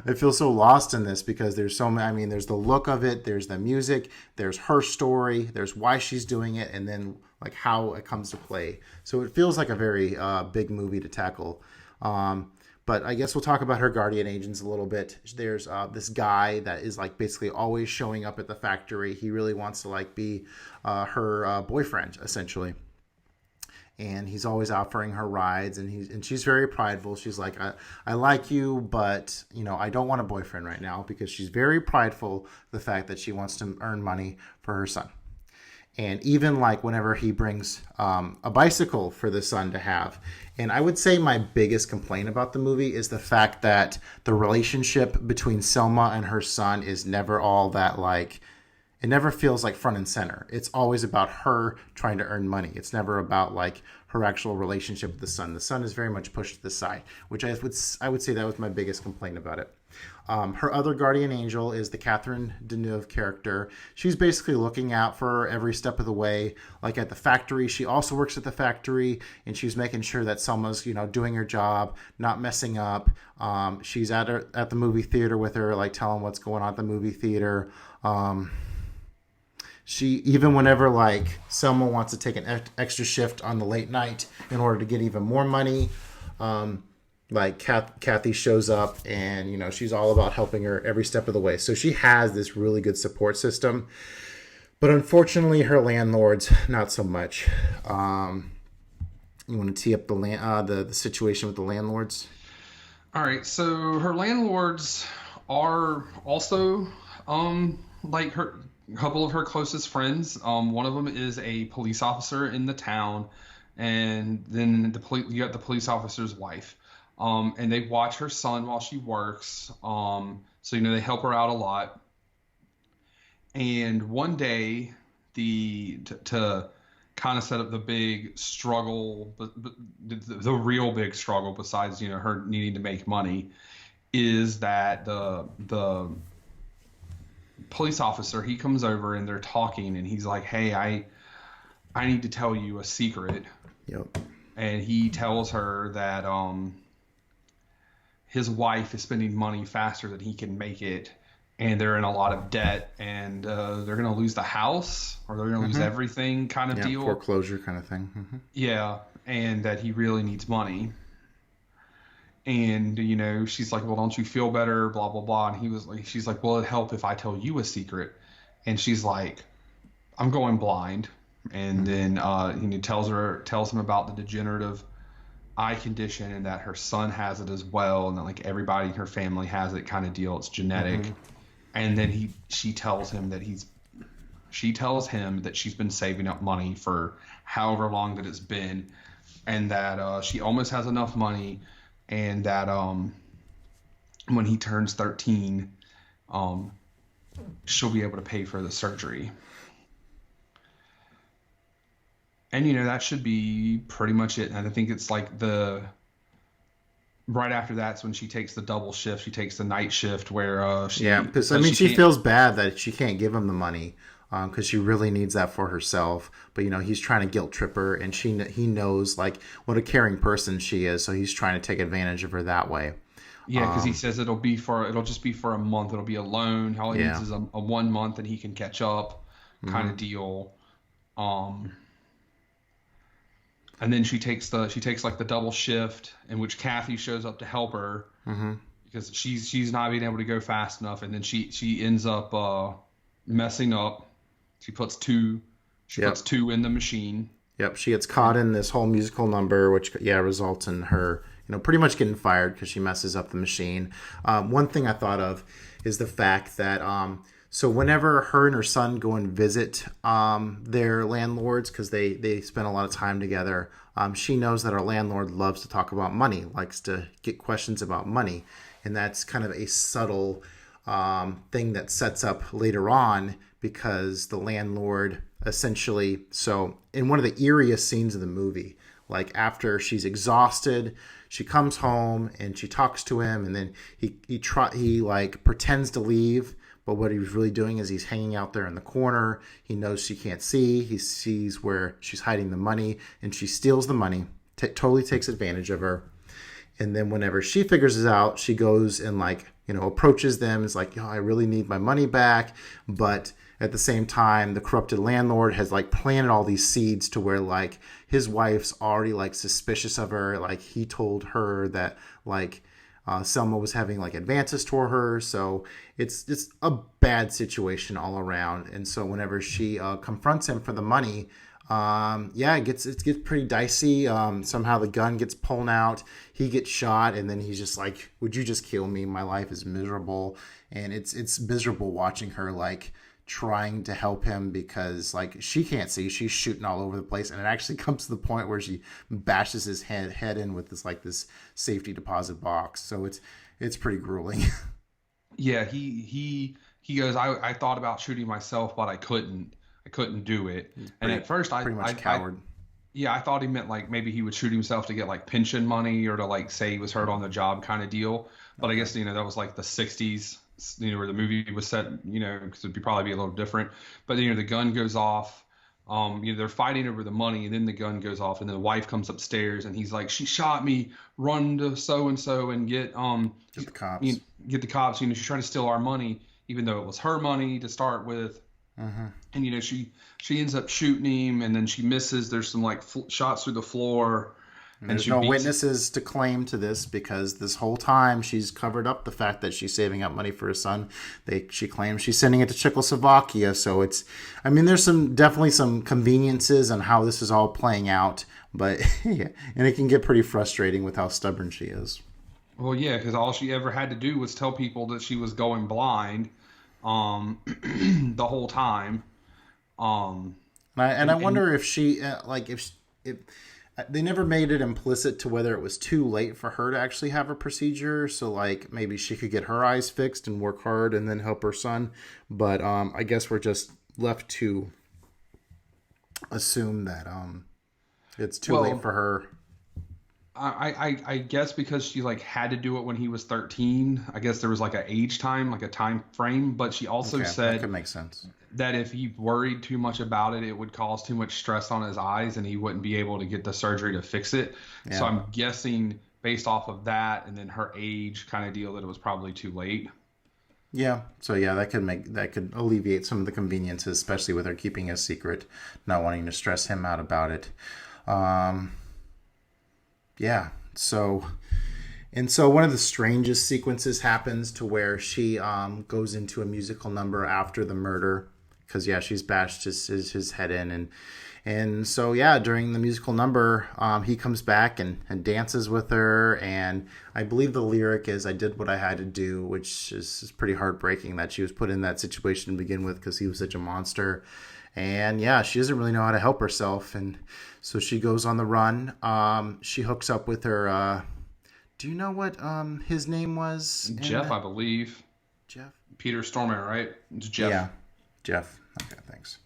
I feel so lost in this because there's so many, I mean, there's the look of it, there's the music, there's her story, there's why she's doing it, and then like how it comes to play. So it feels like a very big movie to tackle. But I guess we'll talk about her guardian agents a little bit. There's this guy that is like basically always showing up at the factory. He really wants to like be her boyfriend essentially. And he's always offering her rides, and she's very prideful. She's like, I like you, but I don't want a boyfriend right now, because she's very prideful the fact that she wants to earn money for her son. And even like whenever he brings a bicycle for the son to have. And I would say my biggest complaint about the movie is the fact that the relationship between Selma and her son is never all that like, it never feels like front and center. It's always about her trying to earn money. It's never about like her actual relationship with the son. The son is very much pushed to the side, which I would say that was my biggest complaint about it. Her other guardian angel is the Catherine Deneuve character. She's basically looking out for her every step of the way. Like at the factory, she also works at the factory, and she's making sure that Selma's, doing her job, not messing up. She's at the movie theater with her, like telling what's going on at the movie theater. She, even whenever like Selma wants to take an extra shift on the late night in order to get even more money, like Kathy shows up, and she's all about helping her every step of the way. So she has this really good support system, but unfortunately her landlords not so much. You want to tee up the situation with the landlords? All right, so her landlords are also like her, a couple of her closest friends. One of them is a police officer in the town, and then you got the police officer's wife. And they watch her son while she works. So they help her out a lot. And one day, to kind of set up the big struggle, but the real big struggle, besides her needing to make money, is that the police officer, he comes over and they're talking, and he's like, "Hey, I need to tell you a secret." Yep. And he tells her that his wife is spending money faster than he can make it, and they're in a lot of debt, and they're going to lose the house, or they're going to lose everything kind of deal. Foreclosure kind of thing. Mm-hmm. Yeah, and that he really needs money. And, she's like, "Well, don't you feel better, blah, blah, blah." And she's like, "Well, it'd help if I tell you a secret." And she's like, "I'm going blind." And then he tells him about the degenerative eye condition, and that her son has it as well, and that like everybody in her family has it kind of deal. It's genetic. And then she tells him that she's been saving up money for however long that it's been, and that she almost has enough money, and that when he turns 13, she'll be able to pay for the surgery. And, that should be pretty much it. And I think it's like right after that's when she takes the double shift. She takes the night shift where because she feels bad that she can't give him the money because she really needs that for herself. But, he's trying to guilt trip her, and he knows like what a caring person she is. So he's trying to take advantage of her that way. Yeah, because he says it'll just be for a month. It'll be a loan. All he needs is a 1 month, and he can catch up kind of deal. And then she takes like the double shift, in which Kathy shows up to help her because she's not being able to go fast enough, and then she ends up messing up. She puts two in the machine. Yep, she gets caught in this whole musical number, which results in her pretty much getting fired because she messes up the machine. One thing I thought of is the fact that so whenever her and her son go and visit their landlords, because they spend a lot of time together, she knows that our landlord loves to talk about money, likes to get questions about money. And that's kind of a subtle thing that sets up later on, because the landlord essentially, so in one of the eeriest scenes of the movie, like after she's exhausted, she comes home and she talks to him, and then he like pretends to leave. But what he was really doing is he's hanging out there in the corner. He knows she can't see. He sees where she's hiding the money, and she steals the money, totally takes advantage of her. And then whenever she figures it out, she goes and approaches them. It's like, I really need my money back. But at the same time, the corrupted landlord has planted all these seeds to where his wife's already suspicious of her. He told her that Selma was having advances toward her, so it's a bad situation all around. And so whenever she confronts him for the money, it gets pretty dicey. Somehow the gun gets pulled out, he gets shot, and then he's just like, "Would you just kill me? My life is miserable." And it's miserable watching her trying to help him because like she can't see, she's shooting all over the place, and it actually comes to the point where she bashes his head in with this safety deposit box. So it's pretty grueling. Yeah, he goes, I thought about shooting myself, but I couldn't do it. And at first pretty much coward. I thought he meant like maybe he would shoot himself to get like pension money or to like say he was hurt on the job kind of deal. But I guess, that was like the 60s, where the movie was set, because it'd probably be a little different. But, the gun goes off. They're fighting over the money, and then the gun goes off, and then the wife comes upstairs, and he's like, she shot me, run to so-and-so and get the cops. Get the cops. She's trying to steal our money, even though it was her money to start with. Mm-hmm. And, she ends up shooting him, and then she misses. There's some like shots through the floor. And there's no witnesses to claim to this because this whole time she's covered up the fact that she's saving up money for her son. She claims she's sending it to Czechoslovakia. So there's definitely some conveniences on how this is all playing out. But yeah, and it can get pretty frustrating with how stubborn she is. Well, yeah, because all she ever had to do was tell people that she was going blind the whole time. I wonder if she if they never made it implicit to whether it was too late for her to actually have a procedure. So like maybe she could get her eyes fixed and work hard and then help her son. But I guess we're just left to assume that it's too late for her. I guess because she like had to do it when he was 13. I guess there was like an age time, like a time frame. But she also said that could make sense. That if he worried too much about it, it would cause too much stress on his eyes, and he wouldn't be able to get the surgery to fix it. Yeah. So I'm guessing based off of that and then her age kind of deal that it was probably too late. Yeah. So yeah, that could alleviate some of the conveniences, especially with her keeping a secret, not wanting to stress him out about it. Yeah. So one of the strangest sequences happens to where she goes into a musical number after the murder because she's bashed his head in, and so during the musical number he comes back and dances with her, and I believe the lyric is "I did what I had to do," which is pretty heartbreaking that she was put in that situation to begin with because he was such a monster. And she doesn't really know how to help herself, and so she goes on the run. She hooks up with her. Do you know what his name was? Jeff, I believe. Jeff? Peter Stormare, right? It's Jeff. Yeah, Jeff. Okay, thanks.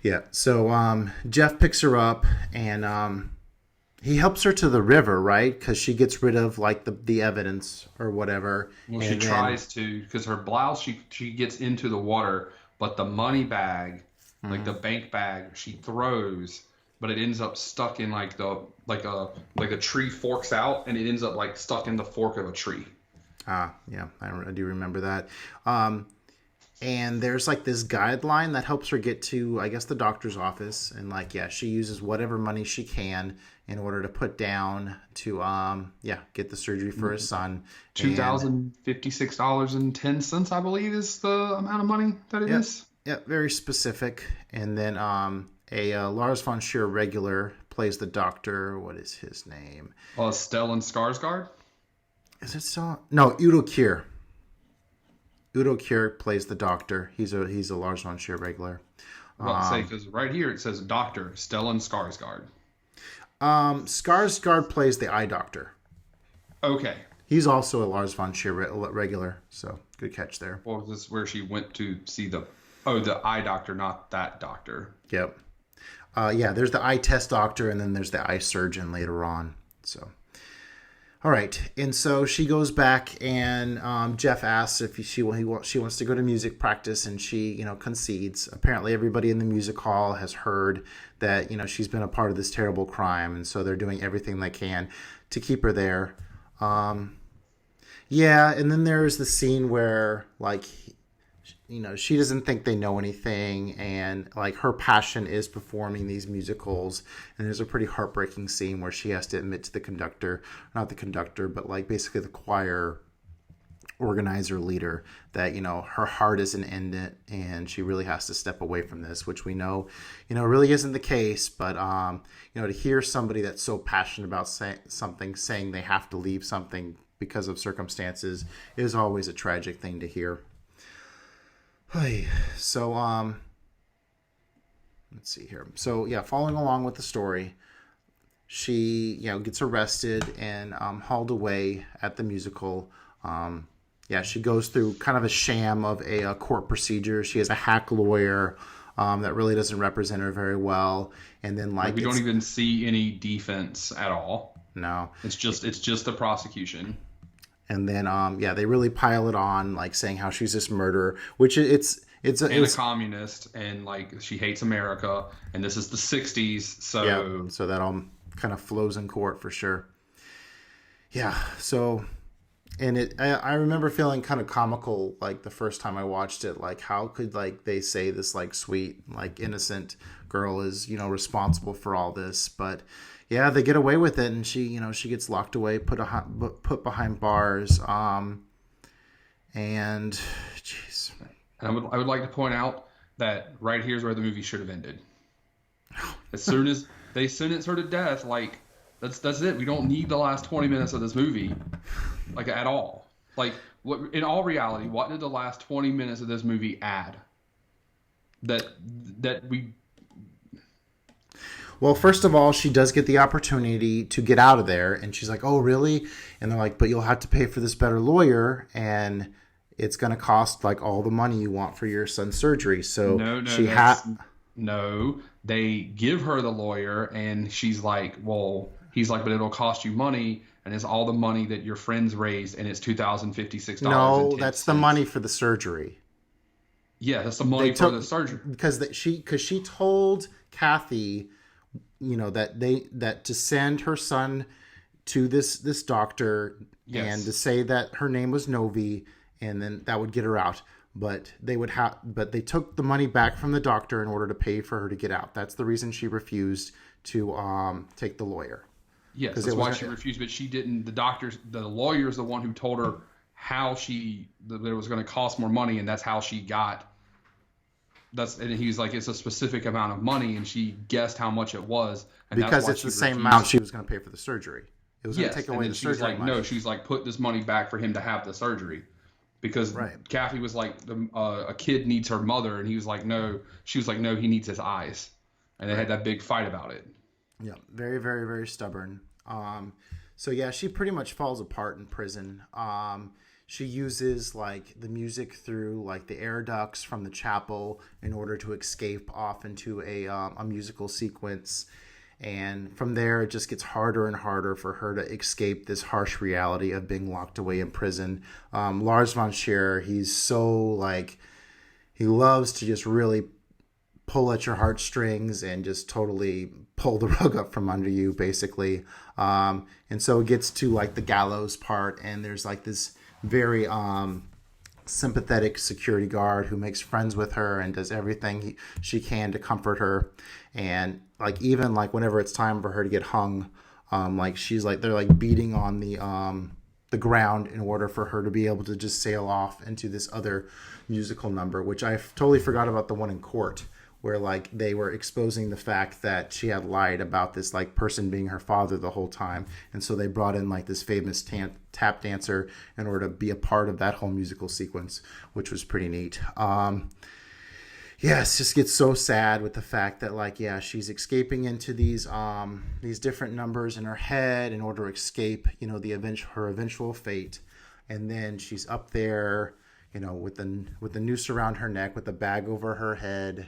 Yeah, so Jeff picks her up, and he helps her to the river, right? Because she gets rid of like the evidence or whatever. Well, she tries to, because her blouse, she gets into the water, but the money bag, like the bank bag, she throws, but it ends up stuck in like a tree forks out, and it ends up like stuck in the fork of a tree. Yeah, I do remember that. And there's like this guideline that helps her get to, I guess, the doctor's office, and she uses whatever money she can in order to put down to get the surgery for his son. $2,056.10, I believe, is the amount of money that it is. Yeah, very specific. And then a Lars von Trier regular plays the doctor. What is his name? Stellan Skarsgård? Is it so? No, Udo Kier. Udo Kier plays the doctor. He's a Lars von Trier regular. Because right here it says Dr. Stellan Skarsgård. Skarsgård plays the eye doctor. Okay. He's also a Lars von Trier regular, so good catch there. Well, this is where she went to see the eye doctor, not that doctor. Yep. There's the eye test doctor, and then there's the eye surgeon later on. So, all right. And so she goes back, and Jeff asks if she wants to go to music practice, and she concedes. Apparently, everybody in the music hall has heard that she's been a part of this terrible crime, and so they're doing everything they can to keep her there. And then there's the scene where she doesn't think they know anything, and her passion is performing these musicals, and there's a pretty heartbreaking scene where she has to admit to the conductor, not the conductor, but basically the choir organizer leader, that her heart isn't in it, and she really has to step away from this, which we know really isn't the case. But to hear somebody that's so passionate about saying they have to leave something because of circumstances is always a tragic thing to hear. Hey, so let's see here. So yeah, following along with the story, she gets arrested and hauled away at the musical. She goes through kind of a sham of a court procedure. She has a hack lawyer that really doesn't represent her very well, and then we don't even see any defense at all. No, it's just the prosecution. And then they really pile it on, like saying how she's this murderer, which it's a communist, and like she hates America, and this is the 60s, so that all kind of flows in court for sure. Yeah, so and I remember feeling kind of comical like the first time I watched it, like how could like they say this like sweet like innocent girl is responsible for all this, but yeah, they get away with it, and she gets locked away, put behind bars, and jeez. And I would like to point out that right here's where the movie should have ended. As soon as they sentence her to death, like that's it. We don't need the last 20 minutes of this movie, like at all. Like what in all reality, what did the last 20 minutes of this movie add? That we. Well, first of all, she does get the opportunity to get out of there, and she's like, "Oh, really?" And they're like, "But you'll have to pay for this better lawyer, and it's going to cost like all the money you want for your son's surgery." So no, they give her the lawyer, and she's like, "Well," he's like, "But it'll cost you money, and it's all the money that your friends raised, and it's $2,056." No, that's the money for the surgery. Yeah, that's the money for the surgery. Because she told Kathy, that to send her son to this doctor, yes, and to say that her name was Novi, and then that would get her out. But they took the money back from the doctor in order to pay for her to get out. That's the reason she refused to take the lawyer. Yes, that's why she refused. But she didn't. The lawyer is the one who told her how that it was going to cost more money, and that's how she got. And he was like, it's a specific amount of money, and she guessed how much it was. And because it's the same amount she was going to pay for the surgery. It was going to take away the surgery. Like, no, she's like, put this money back for him to have the surgery. Because Kathy was like, a kid needs her mother, and he was like, no. She was like, no, he needs his eyes. And they had that big fight about it. Yeah, very, very, very stubborn. So yeah, she pretty much falls apart in prison. She uses like the music through like the air ducts from the chapel in order to escape off into a musical sequence. And from there, it just gets harder and harder for her to escape this harsh reality of being locked away in prison. Lars von Trier, he's so like, he loves to just really pull at your heartstrings and just totally pull the rug up from under you, basically. And so it gets to like the gallows part, and there's like this very sympathetic security guard who makes friends with her and does everything she can to comfort her. And like even like whenever it's time for her to get hung, like she's like they're like beating on the ground in order for her to be able to just sail off into this other musical number, which I totally forgot about the one in court, where like they were exposing the fact that she had lied about this like person being her father the whole time. And so they brought in like this famous tap dancer in order to be a part of that whole musical sequence, which was pretty neat. It just gets so sad with the fact that like, yeah, she's escaping into these different numbers in her head in order to escape, her eventual fate. And then she's up there, with the noose around her neck, with the bag over her head.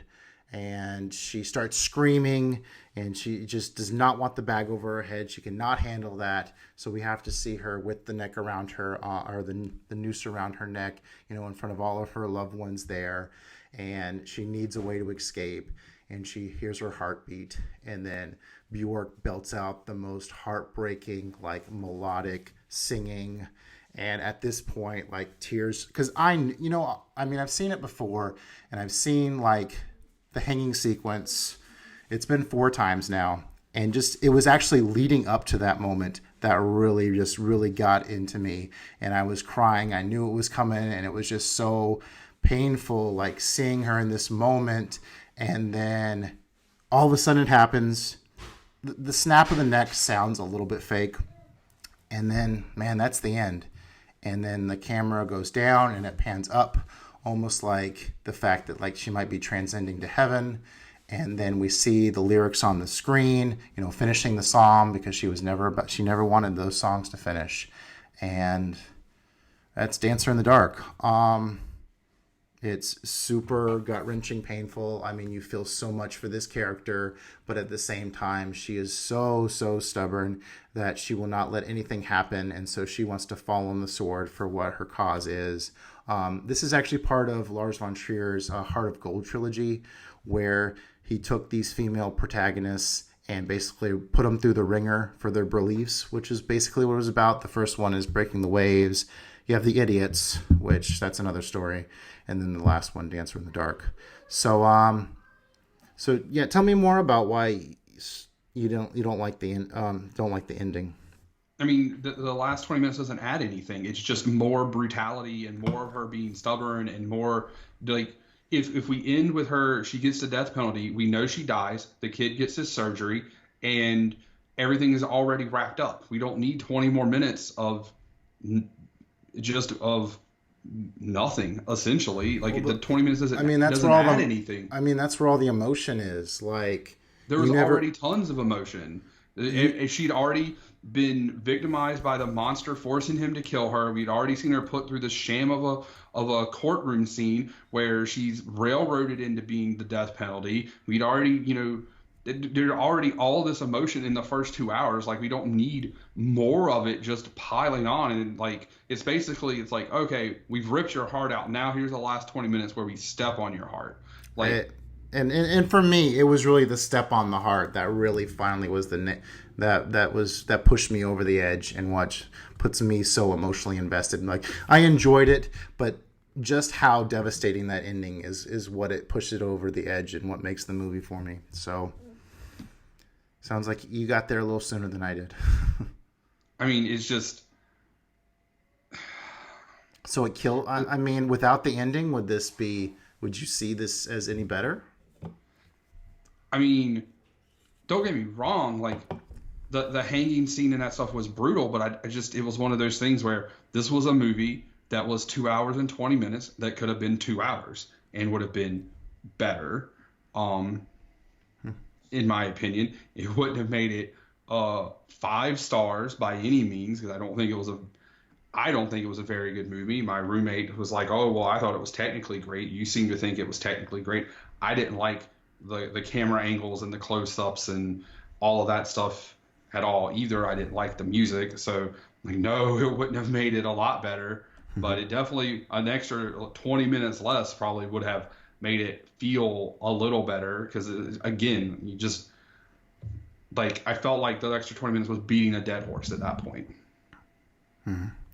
And she starts screaming, and she just does not want the bag over her head. She cannot handle that. So we have to see her with the neck around her, or the noose around her neck, in front of all of her loved ones there. And she needs a way to escape. And she hears her heartbeat. And then Bjork belts out the most heartbreaking, like melodic singing. And at this point, like tears, because I've seen it before, and I've seen like the hanging sequence. It's been 4 times now, and just it was actually leading up to that moment that really got into me, and I was crying. I knew it was coming, and it was just so painful, like seeing her in this moment. And then all of a sudden it happens. The snap of the neck sounds a little bit fake, and then man, that's the end. And then the camera goes down and it pans up almost like the fact that like she might be transcending to heaven. And then we see the lyrics on the screen, finishing the song because she never wanted those songs to finish. And that's Dancer in the Dark. It's super gut-wrenching, painful. I mean, you feel so much for this character, but at the same time, she is so stubborn that she will not let anything happen, and so she wants to fall on the sword for what her cause is. This is actually part of Lars von Trier's Heart of Gold trilogy, where he took these female protagonists and basically put them through the ringer for their beliefs, which is basically what it was about. The first one is Breaking the Waves. You have The Idiots, which that's another story. And then the last one, Dancer in the Dark. So yeah, tell me more about why you don't like the ending. I mean, the last 20 minutes doesn't add anything. It's just more brutality and more of her being stubborn and more like if we end with her, she gets the death penalty. We know she dies. The kid gets his surgery, and everything is already wrapped up. We don't need 20 more minutes of nothing, essentially. Like the 20 minutes doesn't add anything. I mean, that's where all the emotion is. Like there was already tons of emotion. She'd already been victimized by the monster forcing him to kill her. We'd already seen her put through the sham of a courtroom scene where she's railroaded into being the death penalty. We'd already, there's already all this emotion in the first 2 hours. Like, we don't need more of it just piling on. And like, it's like, okay, we've ripped your heart out. Now here's the last 20 minutes where we step on your heart. Like, and for me, it was really the step on the heart that really finally was that pushed me over the edge and what puts me so emotionally invested. Like, I enjoyed it, but just how devastating that ending is what it pushed it over the edge and what makes the movie for me. So sounds like you got there a little sooner than I did. I mean, it's just. So it killed. I mean, without the ending, would you see this as any better? I mean, don't get me wrong. Like, the hanging scene and that stuff was brutal, but it was one of those things where this was a movie that was 2 hours and 20 minutes that could have been 2 hours and would have been better. In my opinion, it wouldn't have made it 5 stars by any means, because I don't think it was a very good movie. My roommate was like, "Oh, well, I thought it was technically great. You seem to think it was technically great." I didn't like the camera angles and the close-ups and all of that stuff at all either. I didn't like the music, so like, no, it wouldn't have made it a lot better. But it definitely, an extra 20 minutes less probably would have made it feel a little better, because again, you just like, I felt like the extra 20 minutes was beating a dead horse at that point.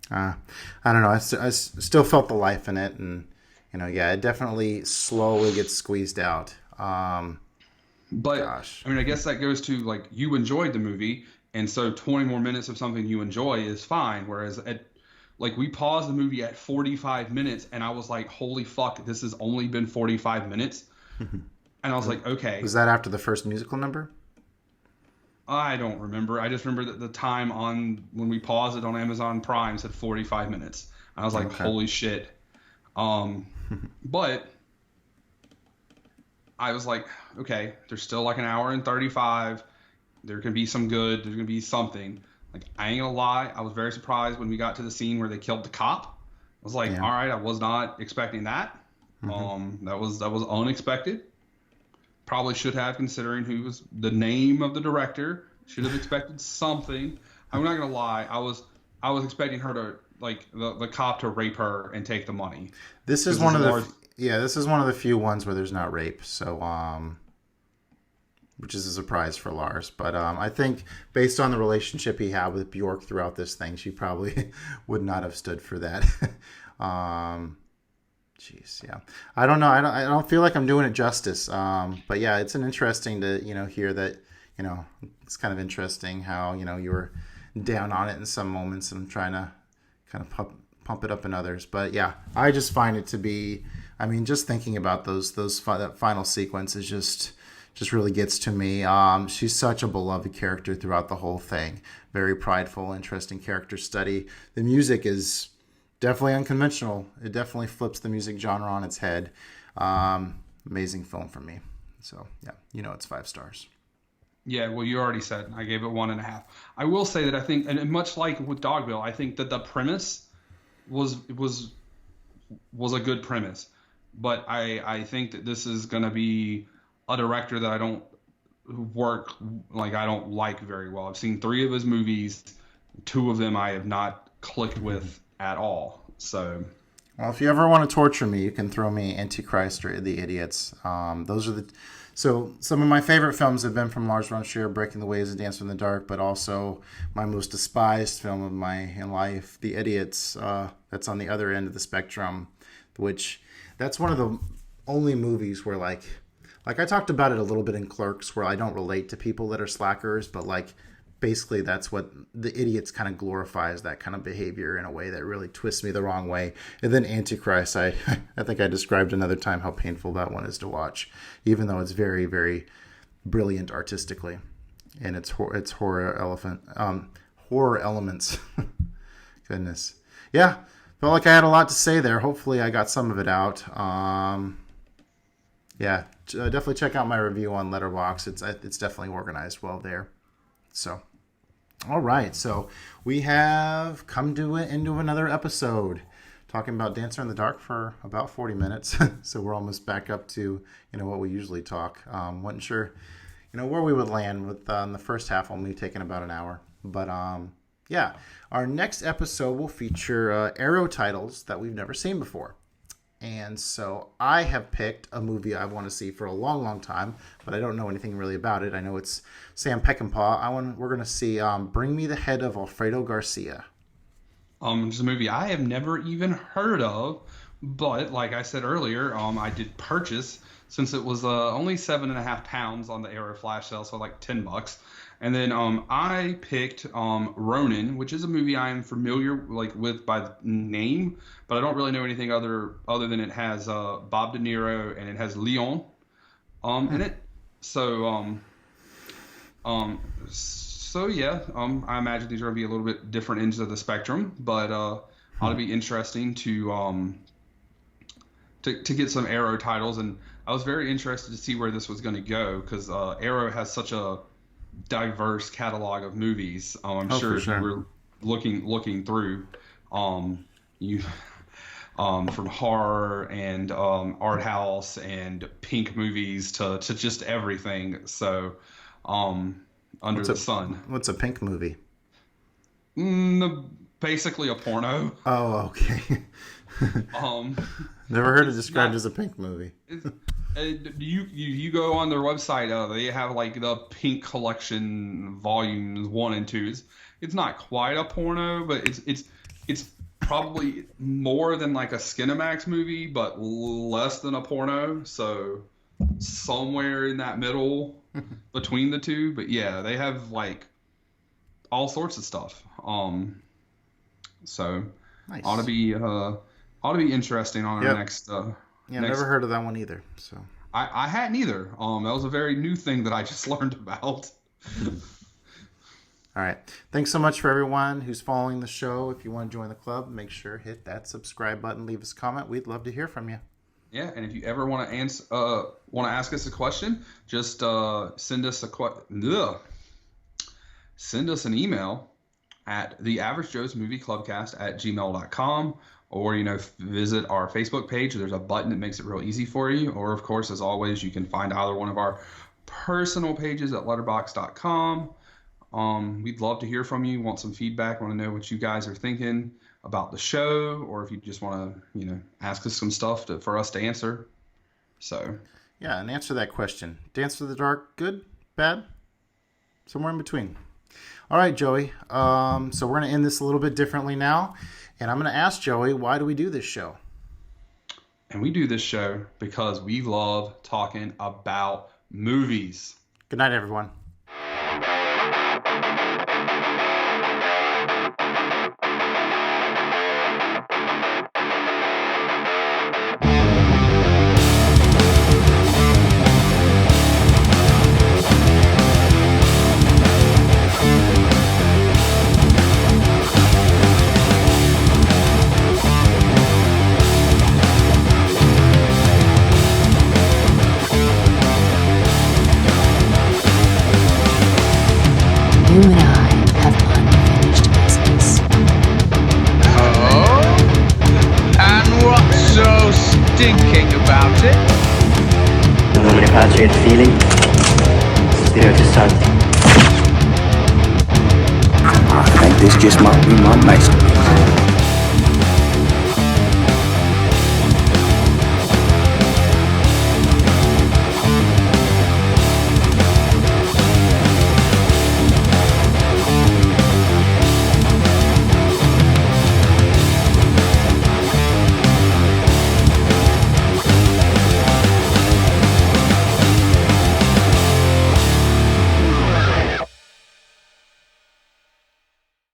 I don't know. I still felt the life in it, and it definitely slowly gets squeezed out. But gosh. I mean, I guess that goes to like, you enjoyed the movie, and so 20 more minutes of something you enjoy is fine. Whereas we paused the movie at 45 minutes, and I was like, holy fuck, this has only been 45 minutes. And I was like, okay. Was that after the first musical number? I don't remember. I just remember that the time when we paused it on Amazon Prime said 45 minutes. I was like, okay. Holy shit. But I was like, okay, there's still like an hour and 35. There can be some good. There's going to be something. Like, I ain't gonna lie, I was very surprised when we got to the scene where they killed the cop. I was like, all right, I was not expecting that. That was unexpected. Probably should have, considering who was the name of the director. Should have expected something. I'm not gonna lie, I was expecting her to, like, the cop to rape her and take the money. This is one of the few ones where there's not rape. So which is a surprise for Lars. But I think based on the relationship he had with Bjork throughout this thing, she probably would not have stood for that. Jeez, yeah. I don't know. I don't feel like I'm doing it justice. But yeah, it's an interesting to, hear that, it's kind of interesting how, you were down on it in some moments and trying to kind of pump it up in others. But yeah, I just find it to be, I mean, just thinking about that final sequence is just really gets to me. She's such a beloved character throughout the whole thing. Very prideful, interesting character study. The music is definitely unconventional. It definitely flips the music genre on its head. Amazing film for me. So yeah, it's 5 stars. Yeah, well, you already said I gave it 1.5. I will say that I think, and much like with Dogville, I think that the premise was a good premise, but I think that this is going to be a director that I don't like very well. I've seen 3 of his movies, 2 of them I have not clicked with at all. So, well, if you ever want to torture me, you can throw me Antichrist or The Idiots. Those are so some of my favorite films have been from Lars von Trier, Breaking the Waves and Dancer in the Dark, but also my most despised film of my life, The Idiots. That's on the other end of the spectrum, which that's one of the only movies where like I talked about it a little bit in Clerks, where I don't relate to people that are slackers, but like basically that's what The Idiots kind of glorifies, that kind of behavior in a way that really twists me the wrong way. And then Antichrist, I think I described another time how painful that one is to watch, even though it's very, very brilliant artistically, and it's horror elements. Goodness, yeah, felt like I had a lot to say there. Hopefully, I got some of it out. Yeah, definitely check out my review on Letterboxd. It's definitely organized well there. So, all right. So we have come to an end of another episode, talking about Dancer in the Dark for about 40 minutes. So we're almost back up to what we usually talk. Wasn't sure where we would land with the first half only taking about an hour. But yeah, our next episode will feature Arrow titles that we've never seen before. And so I have picked a movie I want to see for a long, long time, but I don't know anything really about it. I know it's Sam Peckinpah. We're going to see Bring Me the Head of Alfredo Garcia. It's a movie I have never even heard of, but like I said earlier, I did purchase, since it was only 7.5 pounds on the Arrow flash sale, so like $10. And then I picked Ronin, which is a movie I am familiar with by name, but I don't really know anything other than it has Bob De Niro and it has Leon in it. So yeah, I imagine these are going to be a little bit different ends of the spectrum, but ought to be interesting to get some Arrow titles. And I was very interested to see where this was going to go, because Arrow has such a diverse catalog of movies. I'm sure if you were looking through you from horror and art house and pink movies to just everything. So under the sun. What's a pink movie? Basically a porno. Oh, okay. Never heard it described as a pink movie. You go on their website, they have like the pink collection volumes 1 and 2. It's not quite a porno, but it's probably more than like a Skinamax movie, but less than a porno. So somewhere in that middle between the two. But yeah, they have like all sorts of stuff. So nice. ought to be interesting on our next. Never heard of that one either. So I hadn't either. That was a very new thing that I just learned about. All right. Thanks so much for everyone who's following the show. If you want to join the club, make sure hit that subscribe button. Leave us a comment. We'd love to hear from you. Yeah, and if you ever want to ask us a question, just send us an email at theaveragejoesmovieclubcast@gmail.com, or visit our Facebook page. There's a button that makes it real easy for you. Or of course, as always, you can find either one of our personal pages at letterboxd.com. We'd love to hear from you. Want some feedback? Want to know what you guys are thinking about the show, or if you just want to, ask us some stuff for us to answer. So yeah, and answer that question. Dance in the Dark, good, bad, somewhere in between. All right, Joey. So we're going to end this a little bit differently now, and I'm going to ask Joey, why do we do this show? And we do this show because we love talking about movies. Good night, everyone. stinking about it. Non mi piace il feeling. Spirito santo. I think this just might be my masterpiece.